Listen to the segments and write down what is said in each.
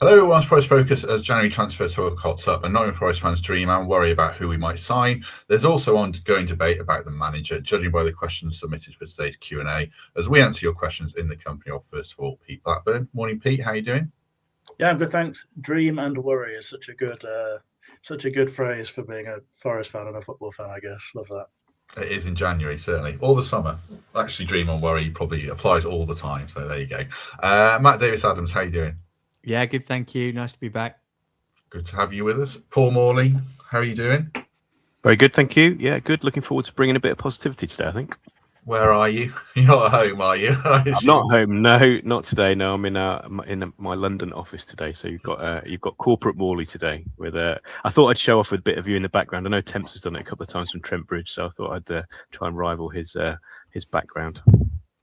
Hello, everyone's Forest Focus as January transfer talk hots up and Nottingham Forest fans dream and worry about who we might sign. There's also ongoing debate about the manager, judging by the questions submitted for today's Q&A, as we answer your questions in the company of, first of all, Pete Blackburn. Morning, Pete. How are you doing? Yeah, I'm good, thanks. Dream and worry is such a good phrase for being a Forest fan and a football fan, I guess. Love that. It is in January, certainly. All the summer. Actually, dream and worry probably applies all the time, so there you go. Matt Davies-Adams, how are you doing? Yeah, good, thank you. Nice to be back. Good to have you with us. Paul Morley, how are you doing? Very good, thank you. Yeah, good. Looking forward to bringing a bit of positivity today, I think. Where are you? You're not at home, are you? I'm not home. No, not today. No, I'm in my London office today. So you've got corporate Morley today. I thought I'd show off with a bit of you in the background. I know Temps has done it a couple of times from Trent Bridge, so I thought I'd try and rival his background.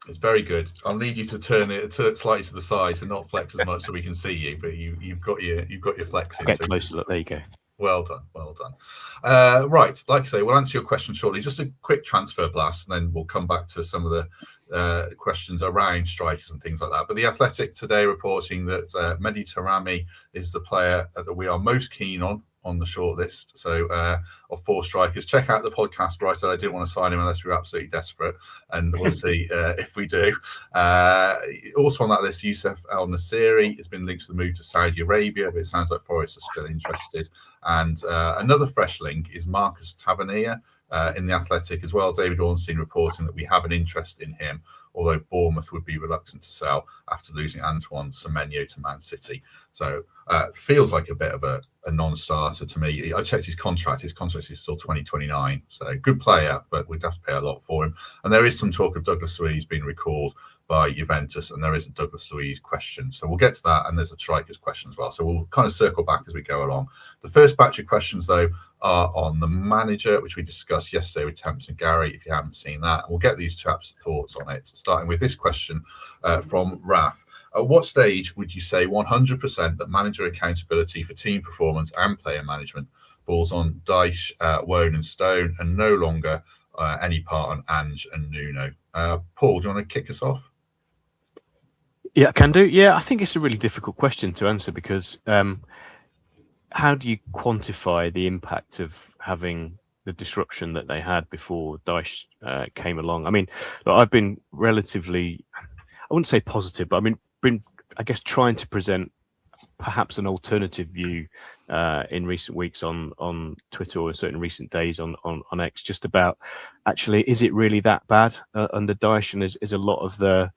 It's very good. I'll need you to turn it slightly to the side to not flex as much so we can see you. But you've got your flexing. Get close to that. There you go. Well done. Right, like I say, we'll answer your questions shortly. Just a quick transfer blast, and then we'll come back to some of the questions around strikers and things like that. But the Athletic today reporting that Mehdi Taremi is the player that we are most keen on the shortlist. So of 4 strikers. Check out the podcast where I said I didn't want to sign him unless we were absolutely desperate, and we'll see if we do. Also on that list, Youssef El Nasiri has been linked to the move to Saudi Arabia, but it sounds like Forest are still interested. And another fresh link is Marcus Tavernier in the Athletic as well. David Ornstein reporting that we have an interest in him, although Bournemouth would be reluctant to sell after losing Antoine Semenyo to Man City. So feels like a bit of a non-starter to me. I checked his contract. His contract is still 2029. So good player, but we'd have to pay a lot for him. And there is some talk of Douglas Luiz being recalled by Juventus, and there is a Douglas Luiz question. So we'll get to that, and there's a strikers question as well. So we'll kind of circle back as we go along. The first batch of questions, though, are on the manager, which we discussed yesterday with Temps and Gary, if you haven't seen that. And we'll get these chaps' thoughts on it, starting with this question from Raf. At what stage would you say 100% that manager accountability for team performance and player management falls on Dyche, Wone and Stone, and no longer any part on Ange and Nuno? Paul, do you want to kick us off? Yeah, can do. Yeah, I think it's a really difficult question to answer because how do you quantify the impact of having the disruption that they had before Dyche came along? I mean, I've been relatively, I wouldn't say positive, but been, I guess, trying to present perhaps an alternative view in recent weeks on Twitter or certain recent days on X, just about actually, is it really that bad under Dyche? And is a lot of the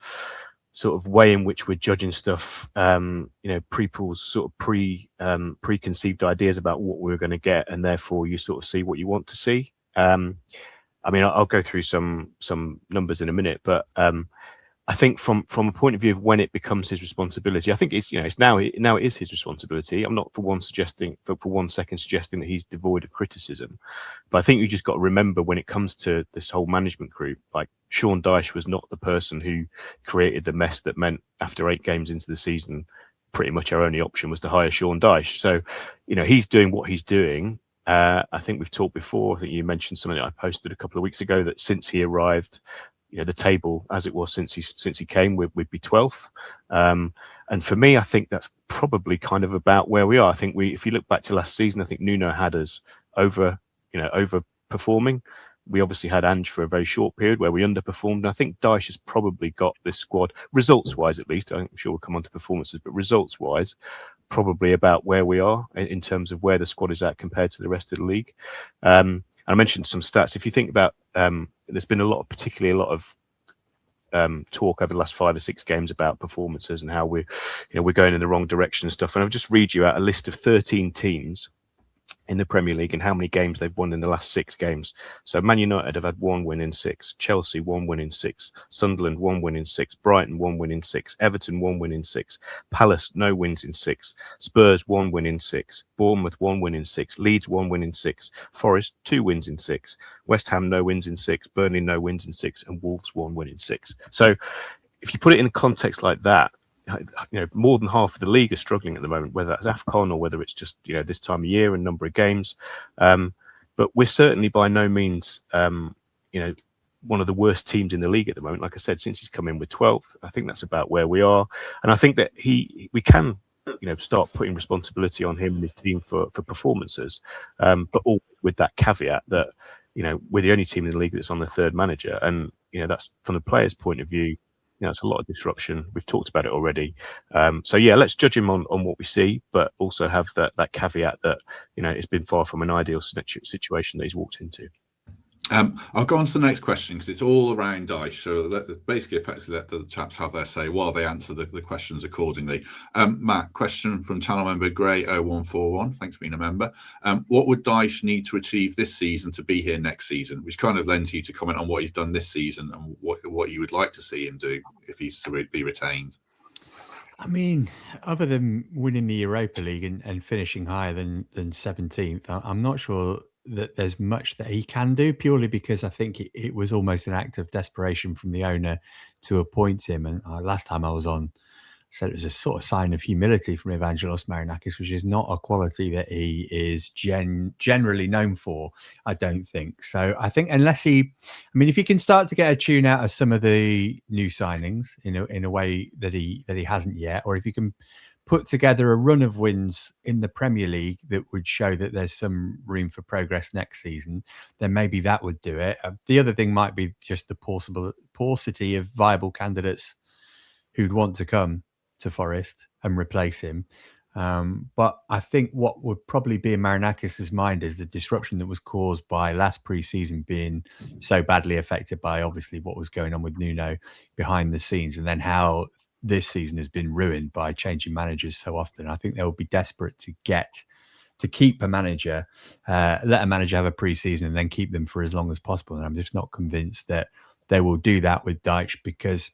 sort of way in which we're judging stuff, people's sort of preconceived ideas about what we're going to get, and therefore you sort of see what you want to see. I'll go through some numbers in a minute, but I think from a point of view of when it becomes his responsibility, I think it's now it is his responsibility. I'm not for one second suggesting that he's devoid of criticism, but I think you just got to remember when it comes to this whole management group, like Sean Dyche was not the person who created the mess that meant after 8 games into the season, pretty much our only option was to hire Sean Dyche. So, he's doing what he's doing. I think we've talked before. I think you mentioned something that I posted a couple of weeks ago that since he arrived, the table as it was since he came, we'd be 12th. And for me, I think that's probably kind of about where we are. I think if you look back to last season, I think Nuno had us overperforming. We obviously had Ange for a very short period where we underperformed. And I think Dyche has probably got this squad, results-wise at least, I'm sure we'll come on to performances, but results-wise, probably about where we are in terms of where the squad is at compared to the rest of the league. And I mentioned some stats. If you think about, there's been a lot of talk over the last 5 or 6 games about performances and how we're going in the wrong direction and stuff. And I'll just read you out a list of 13 teams in the Premier League and how many games they've won in the last 6 games. So Man United have had 1 win in 6, Chelsea 1 win in 6, Sunderland 1 win in 6, Brighton 1 win in 6, Everton 1 win in 6, Palace no wins in 6, Spurs 1 win in 6, Bournemouth 1 win in 6, Leeds 1 win in 6, Forest 2 wins in 6, West Ham no wins in 6, Burnley no wins in 6, and Wolves 1 win in 6. So if you put it in a context like that, more than half of the league are struggling at the moment, whether that's AFCON or whether it's just this time of year and number of games. But we're certainly by no means one of the worst teams in the league at the moment. Like I said, since he's come in with 12th, I think that's about where we are. And I think that we can start putting responsibility on him and his team for performances, but all with that caveat that we're the only team in the league that's on the third manager, and that's from the players' point of view. It's a lot of disruption. We've talked about it already. So let's judge him on what we see, but also have that caveat that it's been far from an ideal situation that he's walked into. I'll go on to the next question because it's all around Dyche. So basically, effectively, let the chaps have their say while they answer the questions accordingly. Matt, question from channel member Gray0141. Thanks for being a member. What would Dyche need to achieve this season to be here next season? Which kind of lends you to comment on what he's done this season and what you would like to see him do if he's to be retained. I mean, other than winning the Europa League and finishing higher than 17th, I'm not sure that there's much that he can do, purely because I think it was almost an act of desperation from the owner to appoint him. And last time I was on, I said it was a sort of sign of humility from Evangelos Marinakis, which is not a quality that he is generally known for, I don't think. So I think if he can start to get a tune out of some of the new signings in a way that he hasn't yet, or if he can put together a run of wins in the Premier League that would show that there's some room for progress next season, then maybe that would do it. The other thing might be just the paucity of viable candidates who'd want to come to Forest and replace him. But I think what would probably be in Marinakis' mind is the disruption that was caused by last pre-season being so badly affected by obviously what was going on with Nuno behind the scenes, and then how this season has been ruined by changing managers so often. I think they will be desperate to keep a manager, let a manager have a pre-season and then keep them for as long as possible. And I'm just not convinced that they will do that with Dyche, because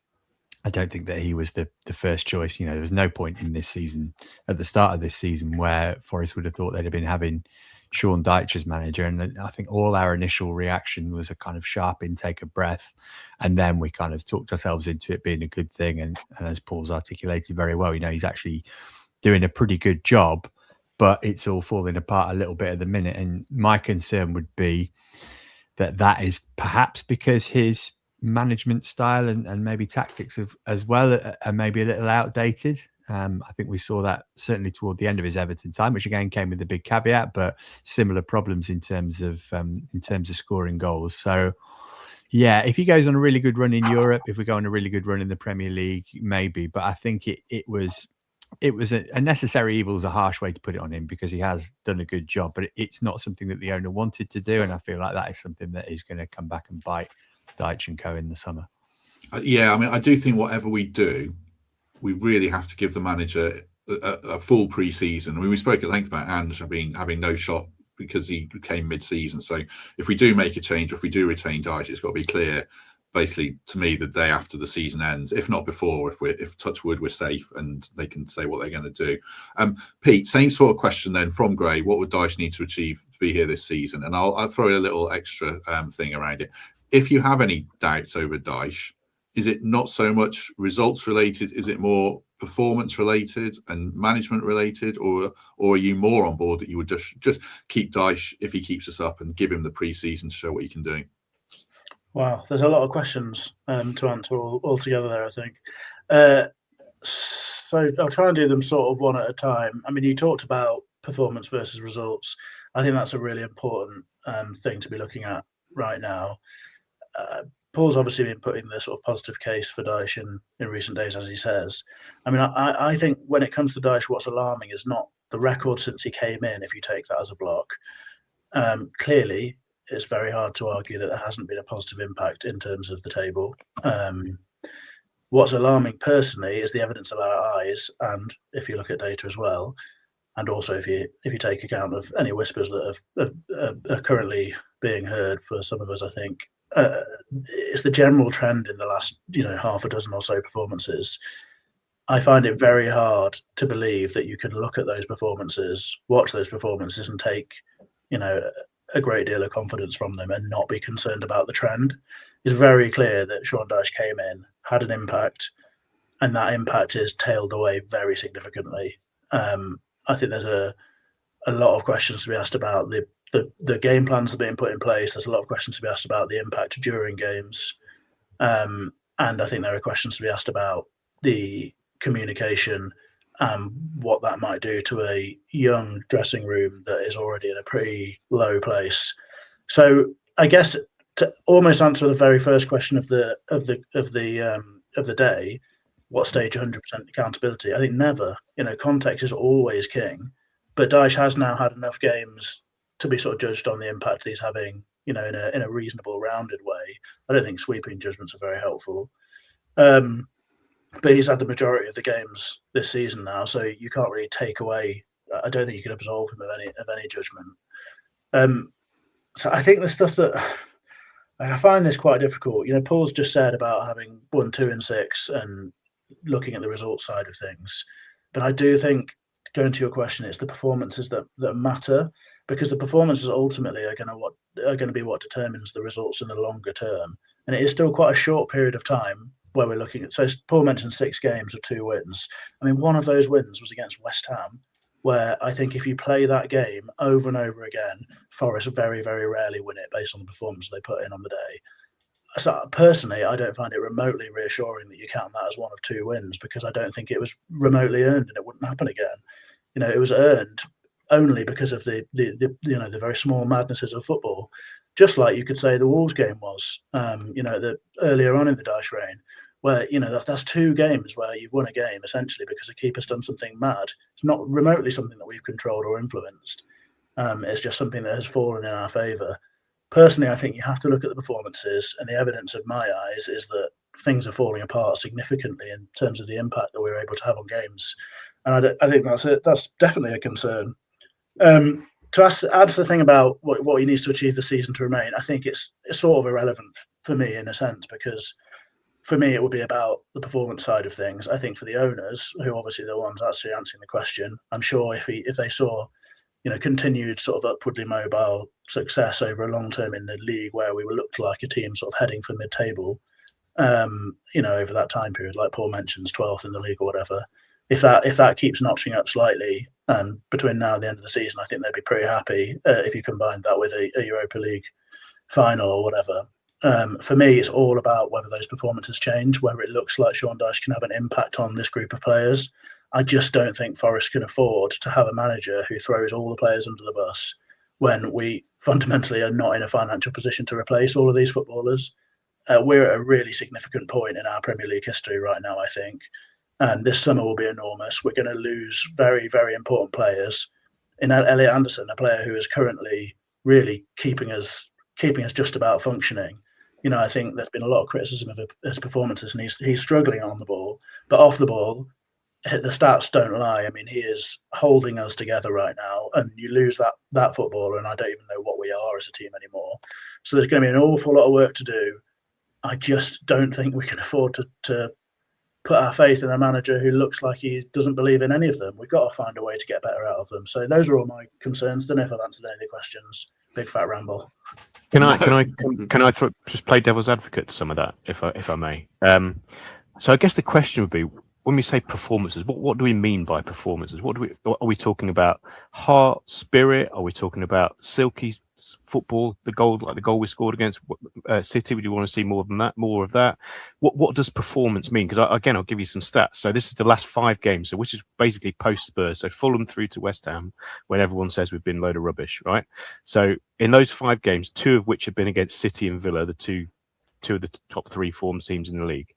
I don't think that he was the first choice. There was no point in this season, at the start of this season, where Forest would have thought they'd have been having Sean Dyche as manager. And I think all our initial reaction was a kind of sharp intake of breath. And then we kind of talked ourselves into it being a good thing. And as Paul's articulated very well, he's actually doing a pretty good job, but it's all falling apart a little bit at the minute. And my concern would be that is perhaps because his management style and maybe tactics as well are maybe a little outdated. I think we saw that certainly toward the end of his Everton time, which again came with a big caveat, but similar problems in terms of scoring goals. So if he goes on a really good run in Europe, if we go on a really good run in the Premier League, maybe. But I think it was a necessary evil, is a harsh way to put it on him, because he has done a good job, but it's not something that the owner wanted to do. And I feel like that is something that is going to come back and bite Dyche and co in the summer. I do think whatever we do, we really have to give the manager a full pre-season. We spoke at length about Ange having no shot because he came mid-season. So if we do make a change, or if we do retain Dyche, it's got to be clear, basically, to me, the day after the season ends, if not before, if touch wood, we're safe and they can say what they're going to do. Pete, same sort of question then from Gray. What would Dyche need to achieve to be here this season? And I'll throw a little extra thing around it. If you have any doubts over Dyche, is it not so much results related? Is it more performance related and management related, or are you more on board that you would just keep Dyche if he keeps us up and give him the pre-season to show what he can do? Wow, there's a lot of questions to answer all together there, I think. So I'll try and do them sort of one at a time. I mean, you talked about performance versus results. I think that's a really important thing to be looking at right now. Paul's obviously been putting the sort of positive case for Dyche in recent days, as he says. I mean, I think when it comes to Dyche, what's alarming is not the record since he came in, if you take that as a block. Clearly, it's very hard to argue that there hasn't been a positive impact in terms of the table. What's alarming personally is the evidence of our eyes, and if you look at data as well, and also if you take account of any whispers that are currently being heard for some of us, I think it's the general trend in the last half a dozen or so performances. I find it very hard to believe that you can look at those performances, watch those performances, and take a great deal of confidence from them and not be concerned about the trend. It's very clear that Sean Dyche came in, had an impact, and that impact is tailed away very significantly. I think there's a lot of questions to be asked about the game plans that are being put in place. There's a lot of questions to be asked about the impact during games. And I think there are questions to be asked about the communication what that might do to a young dressing room that is already in a pretty low place. So I guess to almost answer the very first question of the day, what stage 100% accountability? I think never. Context is always king, but Dyche has now had enough games to be sort of judged on the impact he's having, in a reasonable, rounded way. I don't think sweeping judgments are very helpful. But he's had the majority of the games this season now, so you can't really take away. I don't think you can absolve him of any judgment. So I think the stuff that I find this quite difficult. Paul's just said about having won 2 in 6 and looking at the results side of things, but I do think, going to your question, it's the performances that matter, because the performances ultimately are going to be what determines the results in the longer term, and it is still quite a short period of time where we're looking at. So Paul mentioned 6 games of 2 wins. I mean, one of those wins was against West Ham, where I think if you play that game over and over again, Forest very, very rarely win it based on the performance they put in on the day. So personally, I don't find it remotely reassuring that you count that as one of 2 wins, because I don't think it was remotely earned and it wouldn't happen again. It was earned only because of the very small madnesses of football. Just like you could say the Wolves game was, earlier on in the Dyche reign, where that's 2 games where you've won a game essentially because a keeper's done something mad. It's not remotely something that we've controlled or influenced. It's just something that has fallen in our favour. Personally, I think you have to look at the performances, and the evidence of my eyes is that things are falling apart significantly in terms of the impact that we're able to have on games, and I think that's definitely a concern. To answer the thing about what he needs to achieve this season to remain, I think it's sort of irrelevant for me in a sense, because for me, it would be about the performance side of things. I think for the owners, who obviously are the ones actually answering the question, I'm sure if they saw, continued sort of upwardly mobile success over a long term in the league, where we looked like a team sort of heading for mid-table, over that time period, like Paul mentions, 12th in the league or whatever. If that keeps notching up slightly, between now and the end of the season, I think they'd be pretty happy if you combine that with a Europa League final or whatever. For me, it's all about whether those performances change, whether it looks like Sean Dyche can have an impact on this group of players. I just don't think Forest can afford to have a manager who throws all the players under the bus when we fundamentally are not in a financial position to replace all of these footballers. We're at a really significant point in our Premier League history right now, I think. And this summer will be enormous. We're going to lose very, very important players. In Elliot Anderson, a player who is currently really keeping us just about functioning. I think there's been a lot of criticism of his performances, and he's struggling on the ball. But off the ball, the stats don't lie. I mean, he is holding us together right now, and you lose that footballer, and I don't even know what we are as a team anymore. So there's going to be an awful lot of work to do. I just don't think we can afford to put our faith in a manager who looks like he doesn't believe in any of them. We've got to find a way to get better out of them. So those are all my concerns. Don't know if I've answered any of the questions. Big fat ramble. Can I just play devil's advocate to some of that, if I may? So I guess the question would be, when we say performances, what do we mean by performances? Are we talking about heart, spirit? Are we talking about silky football, the goal we scored against City? Would you want to see more of that? What does performance mean? Because I'll give you some stats. So this is the last 5 games, so which is basically post Spurs. So Fulham through to West Ham, when everyone says we've been a load of rubbish, right? So in those 5 games, 2 of which have been against City and Villa, the two of the top 3 form teams in the league.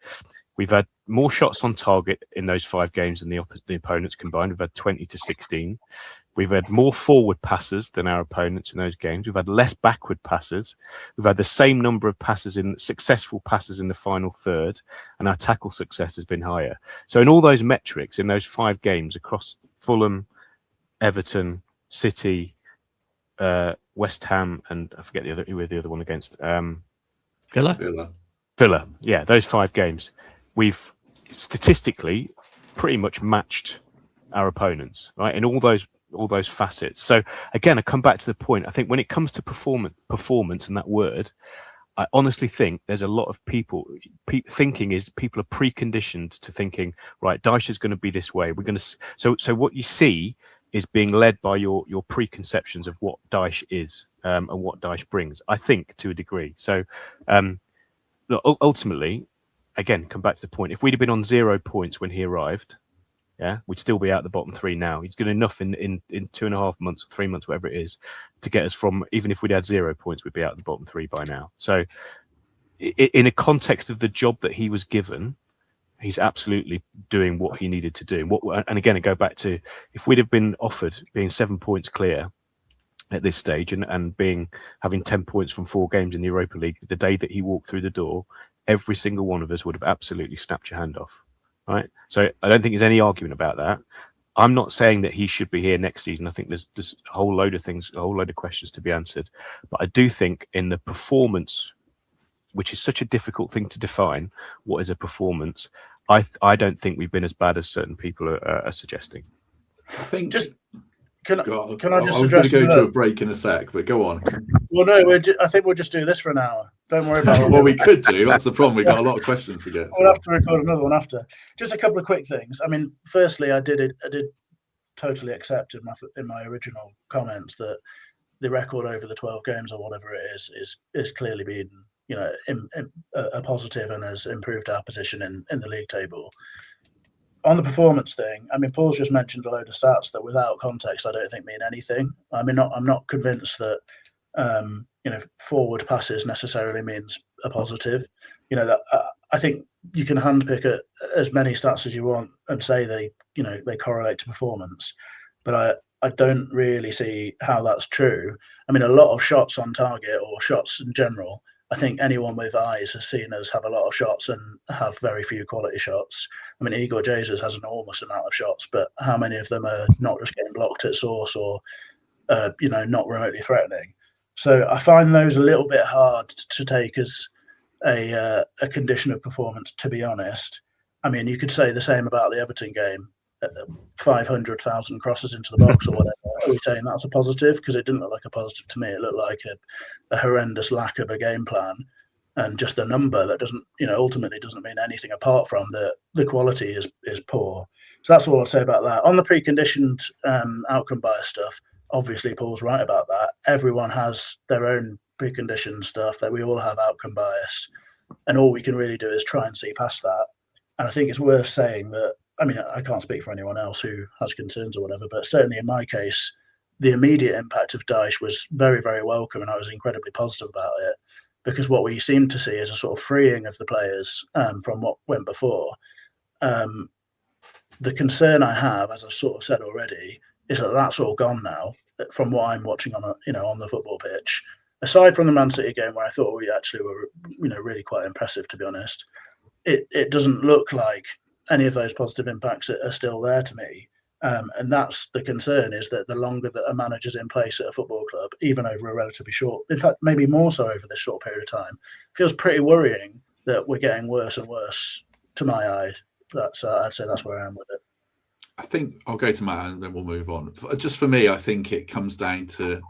We've had more shots on target in those 5 games than the opponents combined. We've had 20 to 16. We've had more forward passes than our opponents in those games. We've had less backward passes. We've had the same number of successful passes in the final third, and our tackle success has been higher. So in all those metrics, in those 5 games across Fulham, Everton, City, West Ham, and I forget who the other one against. Villa. Yeah, those 5 games. We've statistically pretty much matched our opponents, right, in all those facets. So again, I come back to the point. I think when it comes to performance and that word, I honestly think there's a lot of people are preconditioned to thinking, right, Dyche is going to be this way. We're going to so what you see is being led by your preconceptions of what Dyche is and what Dyche brings. I think to a degree. So ultimately. Again, come back to the point. If we'd have been on 0 points when he arrived, yeah, we'd still be out the bottom 3 now. He's good enough in 2.5 months, 3 months, whatever it is, to get us from, even if we'd had 0 points, we'd be out the bottom 3 by now. So in a context of the job that he was given, he's absolutely doing what he needed to do. And again, I go back to, if we'd have been offered being 7 points clear at this stage and having 10 points from 4 games in the Europa League, the day that he walked through the door, every single one of us would have absolutely snapped your hand off. Right, so I don't think there's any argument about that. I'm not saying that he should be here next season. I think there's a whole load of things, a whole load of questions to be answered. But I do think in the performance, which is such a difficult thing to define, what is a performance? I don't think we've been as bad as certain people are suggesting. I think Can I just I was going address to go to a break in a sec, but go on. Well, no, I think we'll just do this for an hour. Don't worry about it. Well, we could do. That's the problem. We've got a lot of questions to get. We'll have to record another one after. Just a couple of quick things. I mean, firstly, I did totally accept in my original comments that the record over the 12 games or whatever it is clearly been, you know, a positive and has improved our position in the league table. On the performance thing, I mean, Paul's just mentioned a load of stats that, without context, I don't think mean anything. I mean, I'm not convinced that you know, forward passes necessarily means a positive. You know, that I think you can handpick as many stats as you want and say they correlate to performance, but I don't really see how that's true. I mean, a lot of shots on target or shots in general, I think anyone with eyes has seen us have a lot of shots and have very few quality shots. I mean, Igor Jesus has an enormous amount of shots, but how many of them are not just getting blocked at source or, you know, not remotely threatening? So I find those a little bit hard to take as a condition of performance, to be honest. I mean, you could say the same about the Everton game. 500,000 crosses into the box or whatever. Are we saying that's a positive? Because it didn't look like a positive to me. It looked like a horrendous lack of a game plan and just a number that doesn't, you know, ultimately doesn't mean anything apart from the quality is poor. So that's all I'll say about that. On the preconditioned outcome bias stuff, obviously Paul's right about that. Everyone has their own preconditioned stuff, that we all have outcome bias, and all we can really do is try and see past that. And I think it's worth saying that, I mean, I can't speak for anyone else who has concerns or whatever, but certainly in my case, the immediate impact of Dyche was very, very welcome, and I was incredibly positive about it, because what we seem to see is a sort of freeing of the players from what went before. The concern I have, as I've sort of said already, is that that's all gone now from what I'm watching on the football pitch. Aside from the Man City game, where I thought we actually were, you know, really quite impressive, to be honest, it doesn't look like any of those positive impacts are still there to me. And that's the concern, is that the longer that a manager's in place at a football club, even over a relatively short, in fact, maybe more so over this short period of time, feels pretty worrying that we're getting worse and worse to my eye. I'd say that's where I am with it. I think I'll go to Matt and then we'll move on. Just for me, I think it comes down to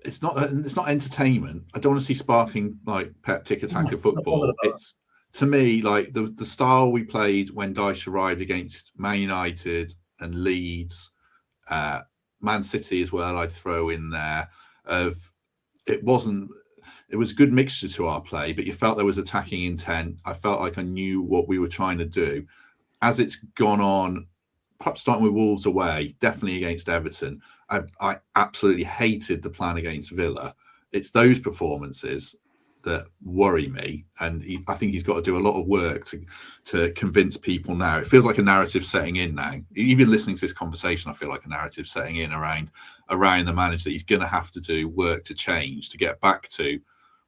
it's not entertainment. I don't want to see sparkling like Pep tiki-taka football. It's, to me, like the style we played when Dyche arrived against Man United and Leeds, Man City as well, I'd throw in there. It was a good mixture to our play, but you felt there was attacking intent. I felt like I knew what we were trying to do. As it's gone on, perhaps starting with Wolves away, definitely against Everton, I absolutely hated the plan against Villa. It's those performances that worry me, and I think he's got to do a lot of work to convince people now. It feels like a narrative setting in now. Even listening to this conversation, I feel like a narrative setting in around the manager, that he's going to have to do work to change, to get back to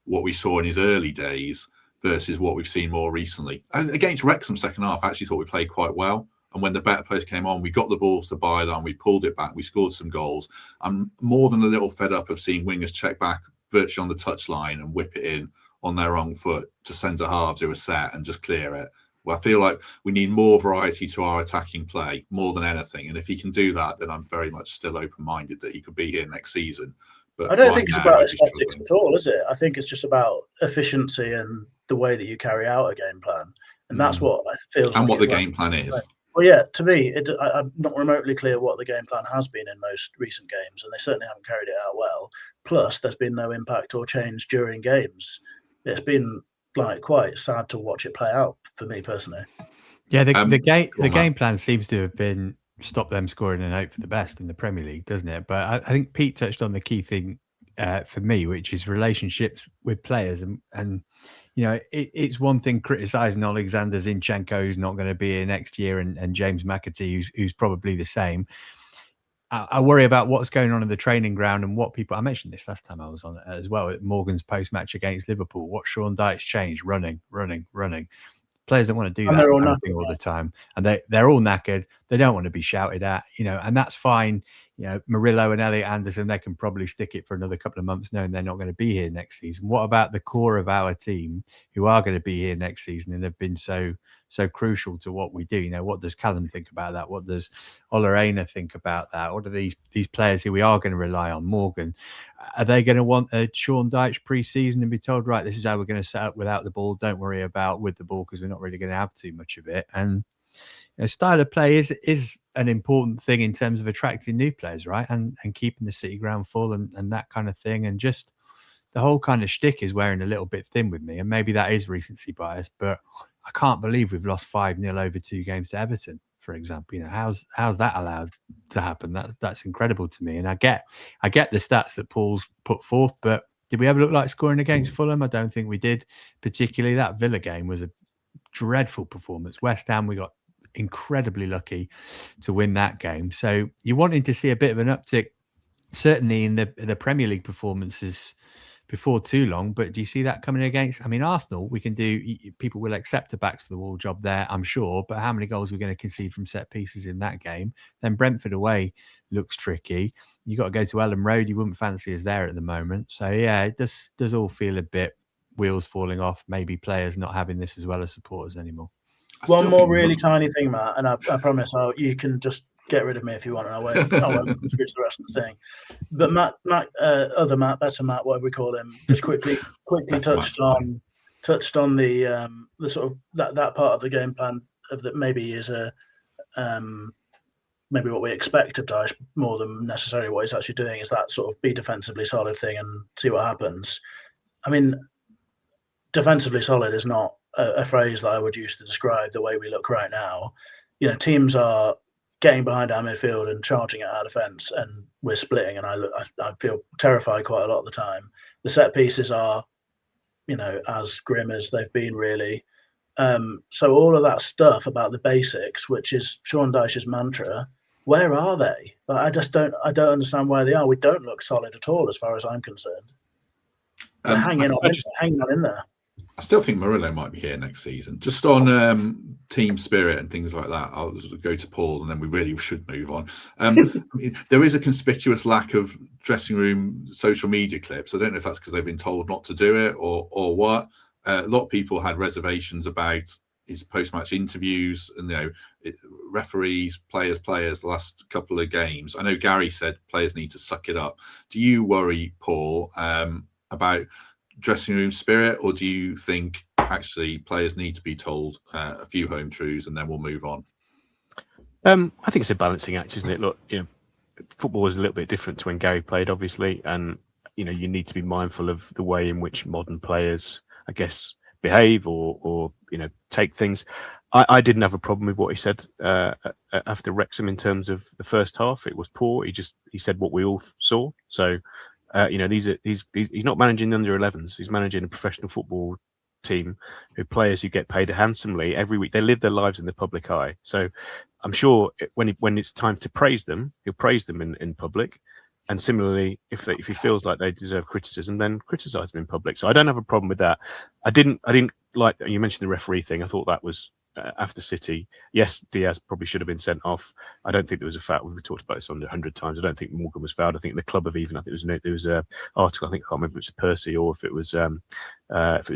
what we saw in his early days versus what we've seen more recently. Against Wrexham second half, I actually thought we played quite well. And when the better players came on, we got the balls to buy them, we pulled it back, we scored some goals. I'm more than a little fed up of seeing wingers check back virtually on the touchline and whip it in on their wrong foot to centre halves who are set and just clear it. Well, I feel like we need more variety to our attacking play, more than anything. And if he can do that, then I'm very much still open-minded that he could be here next season. But I don't think it's about aesthetics at all, is it? I think it's just about efficiency and the way that you carry out a game plan. And that's what I feel. And what the game plan is. Well, yeah, to me, I'm not remotely clear what the game plan has been in most recent games, and they certainly haven't carried it out well. Plus, there's been no impact or change during games. It's been like quite sad to watch it play out for me personally. Yeah, the Go on, game Matt. plan seems to have been stop them scoring and hope for the best in the Premier League, doesn't it? But I think Pete touched on the key thing for me, which is relationships with players, and you know, it's one thing criticising Alexander Zinchenko, who's not going to be here next year, and James McAtee, who's probably the same. I worry about what's going on in the training ground and what people. I mentioned this last time I was on it as well at Morgan's post match against Liverpool. What Sean Dyche changed, running. Players don't want to do And that they're all kind of thing all the time, and they're all knackered. They don't want to be shouted at, you know, and that's fine. You know, Murillo and Elliot Anderson, they can probably stick it for another couple of months, knowing they're not going to be here next season. What about the core of our team who are going to be here next season and have been so crucial to what we do? You know, what does Callum think about that? What does Ola Aina think about that? What are these players who we are going to rely on? Morgan, are they going to want a Sean Dyche pre-season and be told, right, this is how we're going to set up without the ball? Don't worry about with the ball because we're not really going to have too much of it. And you know, style of play is an important thing in terms of attracting new players, right? And keeping the City ground full and that kind of thing. And just the whole kind of shtick is wearing a little bit thin with me. And maybe that is recency bias, but I can't believe we've lost 5-0 over 2 games to Everton, for example. You know, how's that allowed to happen? That's incredible to me. And I get the stats that Paul's put forth, but did we ever look like scoring against Fulham? I don't think we did. Particularly that Villa game was a dreadful performance. West Ham, we got incredibly lucky to win that game. So you're wanting to see a bit of an uptick, certainly in the Premier League performances before too long. But do you see that coming against? I mean, Arsenal, we can do. People will accept a backs to the wall job there, I'm sure. But how many goals are we going to concede from set pieces in that game? Then Brentford away looks tricky. You got to go to Elland Road. You wouldn't fancy us there at the moment. So yeah, it does all feel a bit wheels falling off. Maybe players not having this as well as supporters anymore. One more really tiny thing, Matt, and I promise you can just get rid of me if you want, and I won't switch the rest of the thing. But Matt, other Matt, better Matt, whatever we call him, just quickly touched on the sort of that part of the game plan of that maybe is a maybe what we expect of Dyche more than necessarily what he's actually doing is that sort of be defensively solid thing and see what happens. I mean, defensively solid is not a phrase that I would use to describe the way we look right now. You know, teams are getting behind our midfield and charging at our defence, and we're splitting. And I feel terrified quite a lot of the time. The set pieces are, you know, as grim as they've been, really. So all of that stuff about the basics, which is Sean Dyche's mantra, where are they? Like, I don't understand where they are. We don't look solid at all, as far as I'm concerned. Hanging on in there. I still think Murillo might be here next season. Just on team spirit and things like that, I'll go to Paul and then we really should move on. I mean, there is a conspicuous lack of dressing room social media clips. I don't know if that's because they've been told not to do it or what. A lot of people had reservations about his post-match interviews and, you know, referees, players the last couple of games. I know Gary said players need to suck it up. Do you worry, Paul, about dressing room spirit, or do you think actually players need to be told a few home truths and then we'll move on? I think it's a balancing act, isn't it? Look, you know, football is a little bit different to when Gary played, obviously, and you know, you need to be mindful of the way in which modern players, I guess, behave or you know, take things. I didn't have a problem with what he said after Wrexham in terms of the first half. It was poor. He said what we all saw. So. You know, he's not managing the under-11s. He's managing a professional football team who players who get paid handsomely every week. They live their lives in the public eye. So I'm sure when it's time to praise them, he'll praise them in public. And similarly, if he feels like they deserve criticism, then criticize them in public. So I don't have a problem with that. I didn't like you mentioned the referee thing. I thought that was after City. Yes, Diaz probably should have been sent off. I don't think there was a foul. We've talked about this on 100 times. I don't think Morgan was fouled. I think the club have even. I think there was a article. I think I can't remember if it was Percy or if it was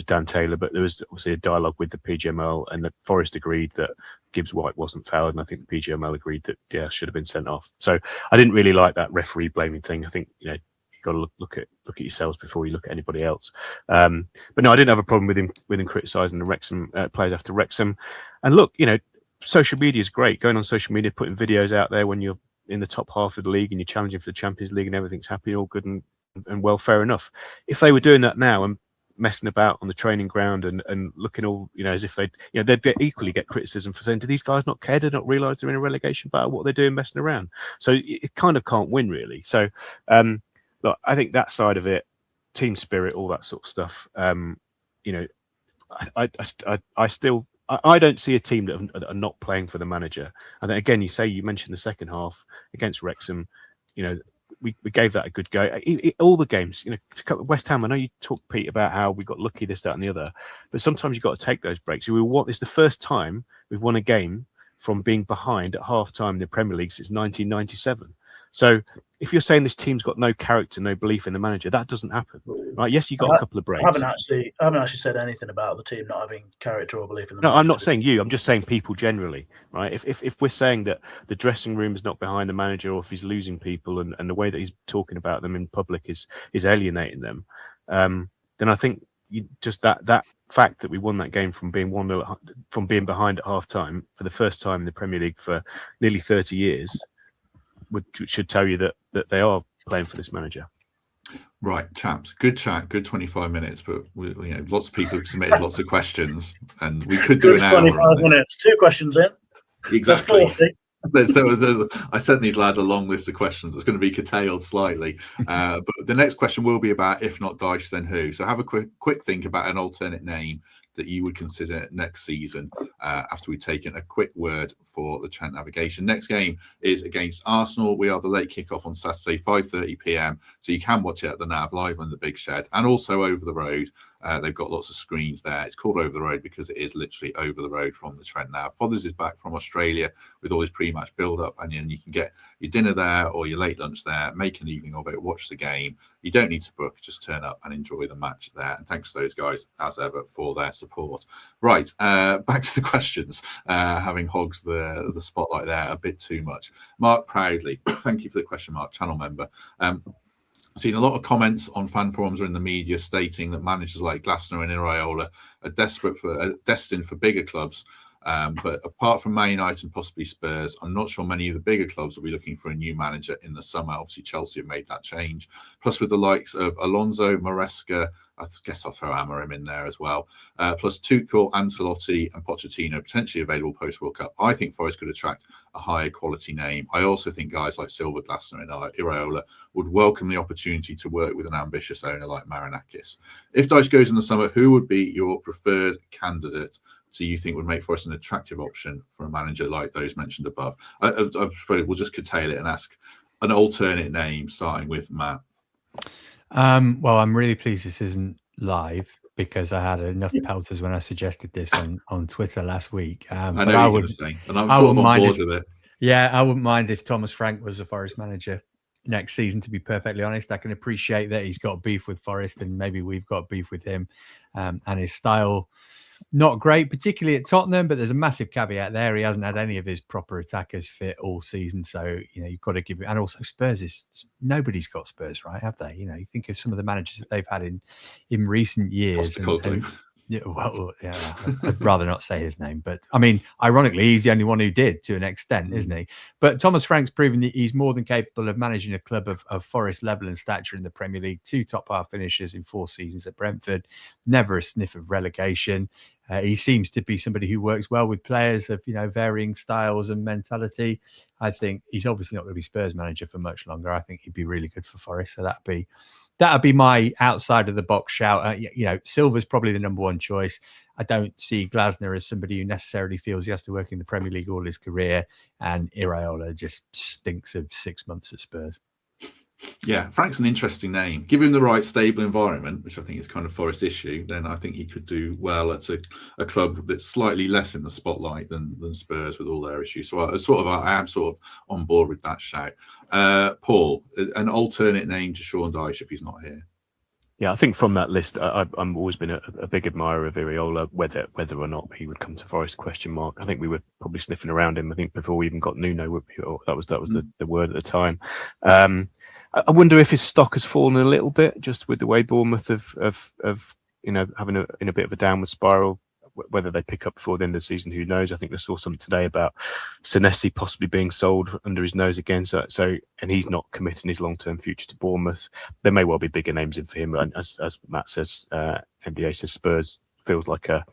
Dan Taylor. But there was obviously a dialogue with the PGML, and the Forest agreed that Gibbs White wasn't fouled, and I think the PGML agreed that Diaz should have been sent off. So I didn't really like that referee blaming thing. I think, you know, got to look at yourselves before you look at anybody else. But no, I didn't have a problem with him criticising the Wrexham players after Wrexham. And look, you know, social media is great. Going on social media, putting videos out there when you're in the top half of the league and you're challenging for the Champions League and everything's happy, all good and well, fair enough. If they were doing that now and messing about on the training ground and looking all, as if they'd equally get criticism for saying, do these guys not care? Do they not realise they're in a relegation battle? What they're doing messing around? So it kind of can't win, really. So look, I think that side of it, team spirit, all that sort of stuff, I don't see a team that are not playing for the manager. And then again, you mentioned the second half against Wrexham, we gave that a good go. All the games, West Ham, I know you talked, Pete, about how we got lucky, this, that and the other, but sometimes you've got to take those breaks. It's the first time we've won a game from being behind at half-time in the Premier League since 1997. So if you're saying this team's got no character, no belief in the manager, that doesn't happen, right? Yes, you got a couple of breaks. I haven't actually said anything about the team not having character or belief in the manager. No, I'm not saying you. I'm just saying people generally, right? If we're saying that the dressing room is not behind the manager, or if he's losing people and the way that he's talking about them in public is alienating them, then I think just that fact that we won that game from being 1-0 from being behind at half time for the first time in the Premier League for nearly 30 years. Should tell you that they are playing for this manager. Right, chaps. Good chat. Good 25 minutes, but lots of people have submitted lots of questions, and we could do an hour. 25 minutes. 2 questions in. Exactly. That's 40. I sent these lads a long list of questions. It's going to be curtailed slightly, but the next question will be about, if not Dyche, then who. So have a quick think about an alternate name that you would consider next season after we've taken a quick word for the Trent Navigation. Next game is against Arsenal. We are the late kickoff on Saturday, 5:30 p.m. So you can watch it at the Nav live on the Big Shed and also over the road. They've got lots of screens there. It's called Over the Road because it is literally over the road from the Trent Nav. Fothers is back from Australia with all his pre-match build-up, and then you can get your dinner there or your late lunch there, make an evening of it, watch the game. You don't need to book, just turn up and enjoy the match there. And thanks to those guys, as ever, for their support. Right, back to the questions, having hogs the spotlight there a bit too much. Mark Proudly, thank you for the question, Mark, channel member. Seen a lot of comments on fan forums or in the media stating that managers like Glasner and Iraola are destined for bigger clubs. But apart from Man United and possibly Spurs, I'm not sure many of the bigger clubs will be looking for a new manager in the summer. Obviously, Chelsea have made that change. Plus, with the likes of Alonso, Maresca, I guess I'll throw Amorim in there as well. Plus Tuchel, Ancelotti and Pochettino potentially available post-World Cup. I think Forest could attract a higher quality name. I also think guys like Silva, Glasner and Iraola would welcome the opportunity to work with an ambitious owner like Marinakis. If Dyche goes in the summer, who would be your preferred candidate? So you think would make Forest an attractive option for a manager like those mentioned above? I'm afraid we'll just curtail it and ask an alternate name, starting with Matt. Well, I'm really pleased this isn't live because I had enough pelters when I suggested this on Twitter last week. I know what you're going to say, and I'm sort of on board with it. Yeah, I wouldn't mind if Thomas Frank was the Forest manager next season, to be perfectly honest. I can appreciate that he's got beef with Forest and maybe we've got beef with him, and his style not great, particularly at Tottenham, but there's a massive caveat there. He hasn't had any of his proper attackers fit all season. So, you've got to give it. And also Spurs nobody's got Spurs, right? Have they? You think of some of the managers that they've had in recent years. I'd rather not say his name, but I mean, ironically, he's the only one who did to an extent, isn't he? But Thomas Frank's proven that he's more than capable of managing a club of Forest level and stature in the Premier League. 2 top half finishes in 4 seasons at Brentford, never a sniff of relegation. He seems to be somebody who works well with players of varying styles and mentality. I think he's obviously not going to be Spurs manager for much longer. I think he'd be really good for Forest. So that'd be my outside of the box shout. Silva's probably the number one choice. I don't see Glasner as somebody who necessarily feels he has to work in the Premier League all his career, and Iraola just stinks of 6 months at Spurs. Yeah, Frank's an interesting name. Give him the right stable environment, which I think is kind of Forest's issue, then I think he could do well at a club that's slightly less in the spotlight than Spurs with all their issues. So I am sort of on board with that shout. Paul, an alternate name to Sean Dyche if he's not here. Yeah, I think from that list, I've always been a big admirer of Iraola. Whether or not he would come to Forest, question mark. I think we were probably sniffing around him. I think before we even got Nuno, that was the word at the time. I wonder if his stock has fallen a little bit just with the way Bournemouth have having in a bit of a downward spiral. Whether they pick up before the end of the season, who knows? I think I saw something today about Senesi possibly being sold under his nose again. So and he's not committing his long-term future to Bournemouth. There may well be bigger names in for him, and as Matt says, NBA says Spurs feels like a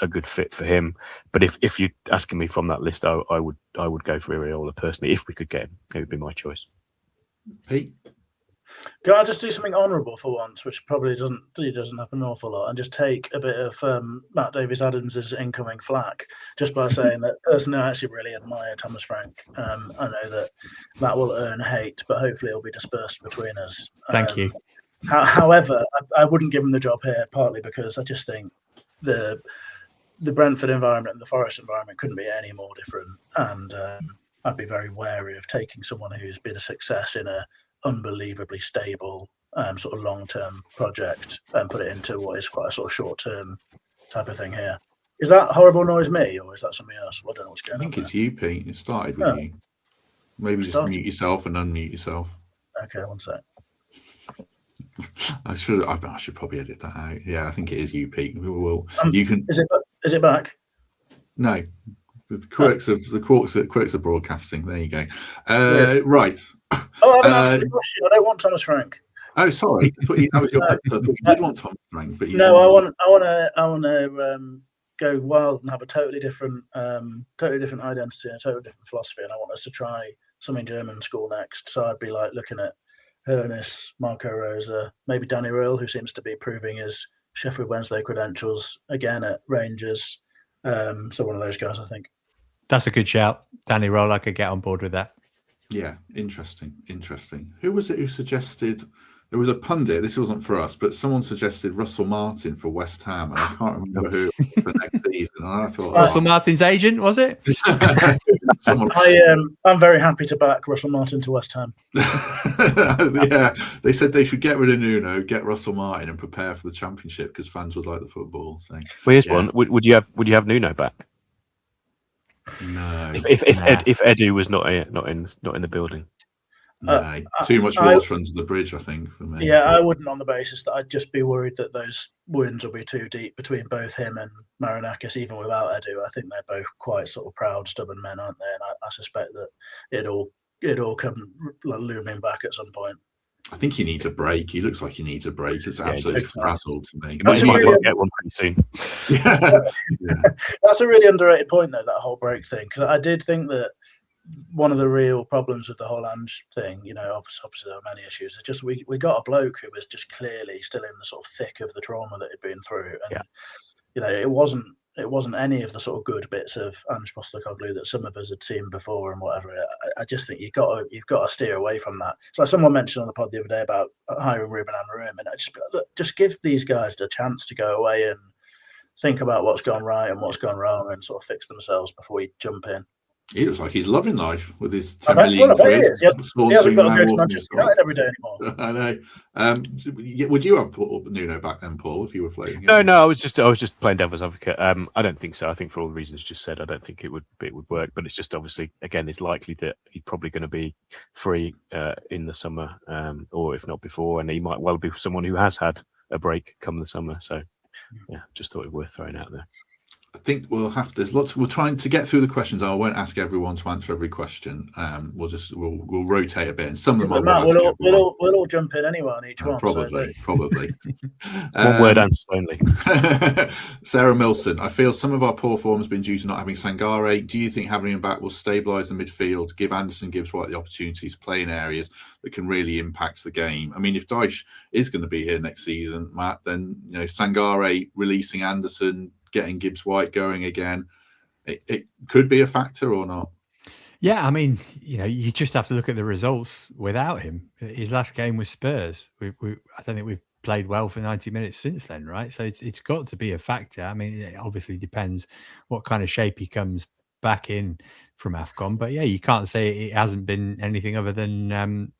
good fit for him. But if you're asking me from that list, I would go for Iraola personally. If we could get him, it would be my choice. Pete? Can I just do something honourable for once, which probably doesn't happen an awful lot, and just take a bit of Matt Davies-Adams' incoming flack, just by saying that personally I actually really admire Thomas Frank. I know that Matt will earn hate, but hopefully it'll be dispersed between us. Thank you. However, I wouldn't give him the job here, partly because I just think the Brentford environment and the Forest environment couldn't be any more different, and I'd be very wary of taking someone who's been a success in a unbelievably stable sort of long-term project and put it into what is quite a sort of short-term type of thing here. Is that horrible noise me, or is that something else? I don't know what's going on. I think it's you, Pete. It started with you. Maybe just mute yourself and unmute yourself. Okay, one sec. I should probably edit that out. Yeah, I think it is you, Pete. You can. Is it back? No. The quirks of broadcasting. There you go. Right. Oh, I haven't answered the question. I don't want Thomas Frank. Oh, sorry. I thought that was your I thought you did want Thomas Frank, but no. I want to go wild and have a totally different identity and a totally different philosophy, and I want us to try something German school next. So I'd be like looking at Hoeneß, Marco Rosa, maybe Danny Röhl, who seems to be proving his Sheffield Wednesday credentials again at Rangers. So one of those guys, I think. That's a good shout. Danny Röhl, I could get on board with that. Yeah, interesting. Who was it who suggested? There was a pundit. This wasn't for us, but someone suggested Russell Martin for West Ham, and I can't remember who for next season. And I thought Russell Martin's agent, was it? I'm very happy to back Russell Martin to West Ham. Yeah, they said they should get rid of Nuno, get Russell Martin, and prepare for the Championship because fans would like the football. So, well, here's one. Would you have Nuno back? No. If Edu was not in the building. No, too much water under the bridge, I think, for me. Yeah, I wouldn't, on the basis that I'd just be worried that those wounds will be too deep between both him and Marinakis, even without Edu. I think they're both quite sort of proud, stubborn men, aren't they? And I suspect that it all come looming back at some point. I think he needs a break. He looks like he needs a break. It's absolutely frazzled to me. He might get one pretty soon. Yeah. That's a really underrated point, though, that whole break thing. Because I did think that one of the real problems with the whole Ange thing, obviously there are many issues. It's just we got a bloke who was just clearly still in the sort of thick of the trauma that he'd been through, and it wasn't any of the sort of good bits of Ange Postecoglou that some of us had seen before and whatever. I just think you've got to steer away from that. So someone mentioned on the pod the other day about hiring Ruben Amorim, and I just give these guys the chance to go away and think about what's gone right and what's gone wrong and sort of fix themselves before you jump in. He looks like he's loving life with his 10 million quid. He hasn't got to go to Manchester United every day anymore. I know. Would you have Nuno back then, Paul, if you were floating? No. I was just playing devil's advocate. I don't think so. I think for all the reasons you just said, I don't think it would work. But it's just obviously, again, it's likely that he's probably going to be free in the summer, or if not before, and he might well be someone who has had a break come the summer. So, yeah, just thought it was worth throwing out there. I think there's lots. We're trying to get through the questions. I won't ask everyone to answer every question. We'll rotate a bit, and some of them we'll all jump in anyway on each one. Probably. One word answers only. Sarah Milson. I feel some of our poor form has been due to not having Sangare. Do you think having him back will stabilise the midfield, give Anderson Gibbs-White the opportunity to play in areas that can really impact the game? I mean, if Dyche is going to be here next season, Matt, then Sangare releasing Anderson, getting Gibbs-White going again, it could be a factor or not. Yeah, I mean, you just have to look at the results without him. His last game was Spurs. I don't think we've played well for 90 minutes since then, right? So it's got to be a factor. I mean, it obviously depends what kind of shape he comes back in from AFCON, but yeah, you can't say it hasn't been anything other than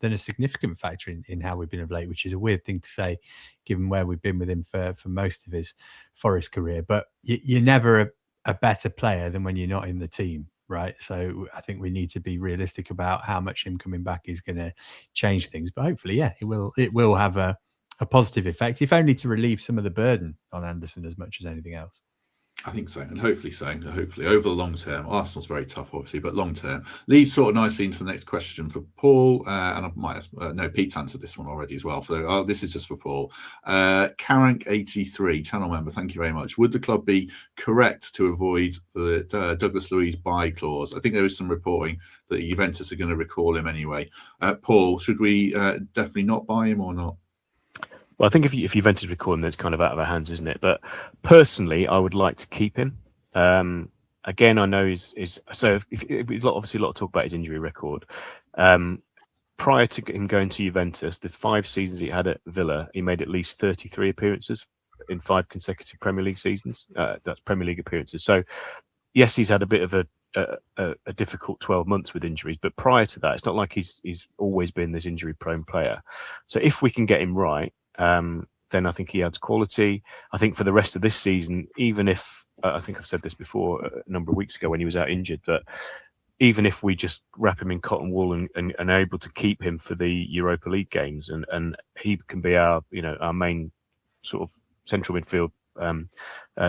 a significant factor in how we've been of late, which is a weird thing to say given where we've been with him for most of his Forest career. But you're never a better player than when you're not in the team, right? So I think we need to be realistic about how much him coming back is going to change things. But hopefully, yeah, it will have a positive effect, if only to relieve some of the burden on Anderson as much as anything else. I think so, and hopefully so. Hopefully, over the long term, Arsenal's very tough, obviously, but long term leads sort of nicely into the next question for Paul. And I might no, Pete's answered this one already as well. So this is just for Paul. Karank83, channel member, thank you very much. Would the club be correct to avoid the Douglas Luiz buy clause? I think there is some reporting that Juventus are going to recall him anyway. Paul, should we definitely not buy him or not? Well, I think if Juventus recall him, then it's kind of out of our hands, isn't it? But personally, I would like to keep him. Again, I know he's so. Obviously, a lot of talk about his injury record. Prior to him going to Juventus, the 5 seasons he had at Villa, he made at least 33 appearances in 5 consecutive Premier League seasons. That's Premier League appearances. So, yes, he's had a bit of a difficult 12 months with injuries, but prior to that, it's not like he's always been this injury-prone player. So, if we can get him right, then I think he adds quality. I think for the rest of this season, even if I think I've said this before a number of weeks ago when he was out injured, but even if we just wrap him in cotton wool and are able to keep him for the Europa League games, and he can be our main sort of central midfield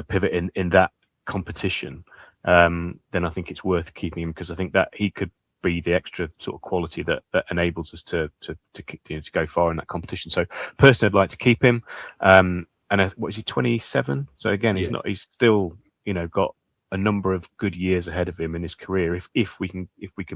pivot in that competition, then I think it's worth keeping him, because I think that he could be the extra sort of quality that enables us to go far in that competition. So personally, I'd like to keep him. And what is he, 27? So again, he's still got a number of good years ahead of him in his career if we can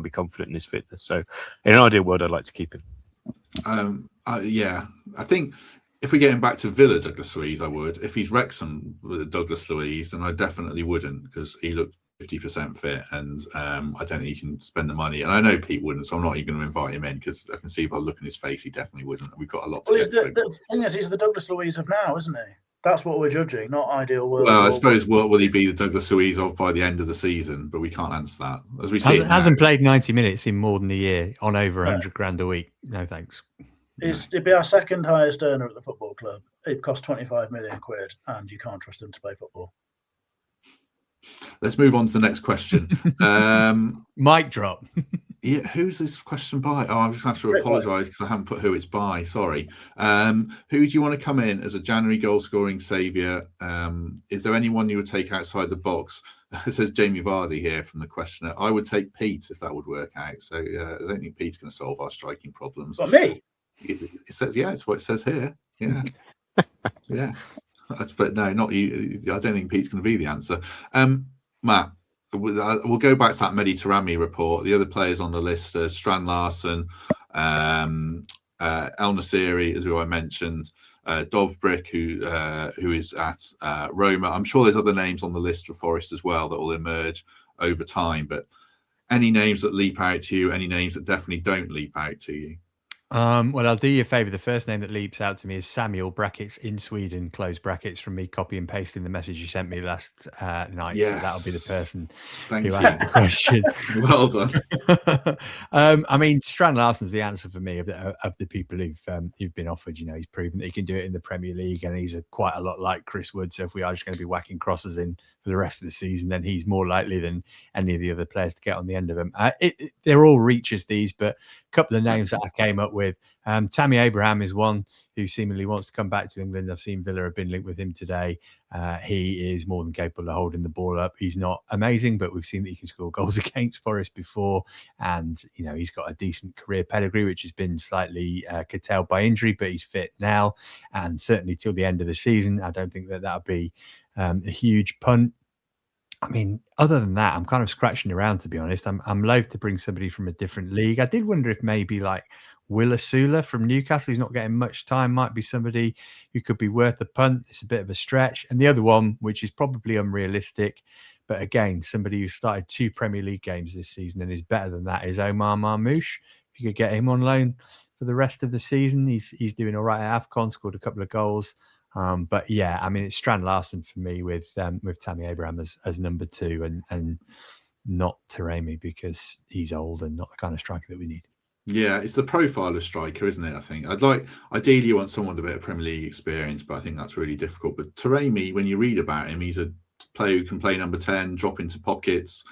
be confident in his fitness. So in an ideal world, I'd like to keep him. Yeah, I think if we get him back to Villa, Douglas Luiz, I would. If he's Wrexham with Douglas Luiz, then I definitely wouldn't, because he looked 50% fit, and I don't think he can spend the money. And I know Pete wouldn't, so I'm not even going to invite him in, because I can see by looking at his face, he definitely wouldn't. We've got a lot to get through. The thing is, he's the Douglas Luiz of now, isn't he? That's what we're judging, not ideal world. Well, I suppose what will he be the Douglas Luiz of by the end of the season? But we can't answer that. As we see, hasn't played 90 minutes in more than a year on over 100 grand a week. No thanks. He'd be our second highest earner at the football club. It cost 25 million quid, and you can't trust him to play football. Let's move on to the next question. Mic drop. Yeah, who's this question by? Oh, I'm just going to have to apologise because I haven't put who it's by. Sorry. Who do you want to come in as a January goal-scoring saviour? Is there anyone you would take outside the box? It says Jamie Vardy here from the questioner. I would take Pete if that would work out. So I don't think Pete's going to solve our striking problems. Not me. It says, yeah, it's what it says here. Yeah. Yeah. But no, not you. I don't think Pete's going to be the answer. Matt, we'll go back to that Mehdi Taremi report. The other players on the list are Strand Larsen, El Nassiri, as I mentioned, Dovbrick, who is at Roma. I'm sure there's other names on the list for Forest as well that will emerge over time. But any names that leap out to you? Any names that definitely don't leap out to you? Well, I'll do you a favour. The first name that leaps out to me is Samuel, brackets in Sweden, close brackets, from me copy and pasting the message you sent me last night. Yes. So that'll be the person Thank who you. asked the question. Well done. I mean, Strand Larsen's the answer for me of the people who've been offered. He's proven that he can do it in the Premier League, and he's quite a lot like Chris Wood. So if we are just going to be whacking crosses in for the rest of the season, then he's more likely than any of the other players to get on the end of them. They're all reaches, these, but a couple of names that I came up with. Tammy Abraham is one who seemingly wants to come back to England. I've seen Villa have been linked with him today. He is more than capable of holding the ball up. He's not amazing, but we've seen that he can score goals against Forest before. And, he's got a decent career pedigree, which has been slightly curtailed by injury, but he's fit now. And certainly till the end of the season, I don't think that that'll be a huge punt. I mean, other than that, I'm kind of scratching around, to be honest. I'm loath to bring somebody from a different league. I did wonder if maybe like Will Asula from Newcastle, he's not getting much time, might be somebody who could be worth a punt. It's a bit of a stretch. And the other one, which is probably unrealistic, but again, somebody who started 2 Premier League games this season and is better than that, is Omar Marmoush. If you could get him on loan for the rest of the season, he's doing all right at AFCON, scored a couple of goals. But yeah, I mean, it's Strand Larsen for me with Tammy Abraham as number 2 and not Taremi, because he's old and not the kind of striker that we need. Yeah, it's the profile of striker, isn't it? I think ideally you want someone with a bit of Premier League experience, but I think that's really difficult. But Taremi, when you read about him, he's a player who can play number 10, drop into pockets,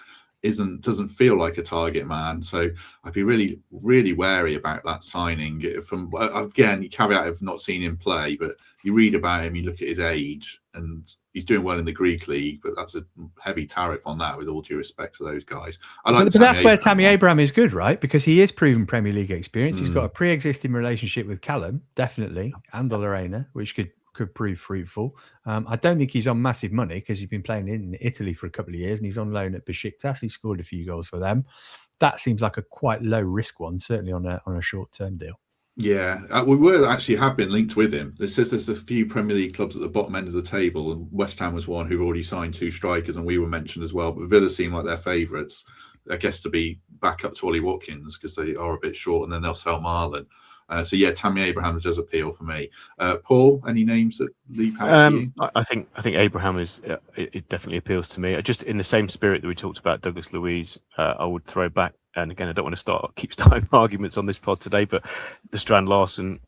doesn't feel like a target man. So I'd be really, really wary about that signing. From again, you caveat of not seen him play, but you read about him, you look at his age, and he's doing well in the Greek league, but that's a heavy tariff on that, with all due respect to those guys. But that's where Tammy Abraham is good, right? Because he is proven Premier League experience. He's got a pre-existing relationship with Callum, definitely, and Lorena, which could prove fruitful. I don't think he's on massive money because he's been playing in Italy for a couple of years and he's on loan at Besiktas. He scored a few goals for them. That seems like a quite low risk one, certainly on a short-term deal. Yeah, we have been linked with him. There's a few Premier League clubs at the bottom end of the table, and West Ham was one who've already signed 2 strikers, and we were mentioned as well. But Villa seem like their favourites, I guess, to be back up to Ollie Watkins because they are a bit short, and then they'll sell Marlon. So yeah, Tammy Abraham does appeal for me. Paul, any names that leap out to you? I think Abraham is it definitely appeals to me. Just in the same spirit that we talked about Douglas Luiz, I would throw back. And again, I don't want to keep starting arguments on this pod today, but the Strand Larsen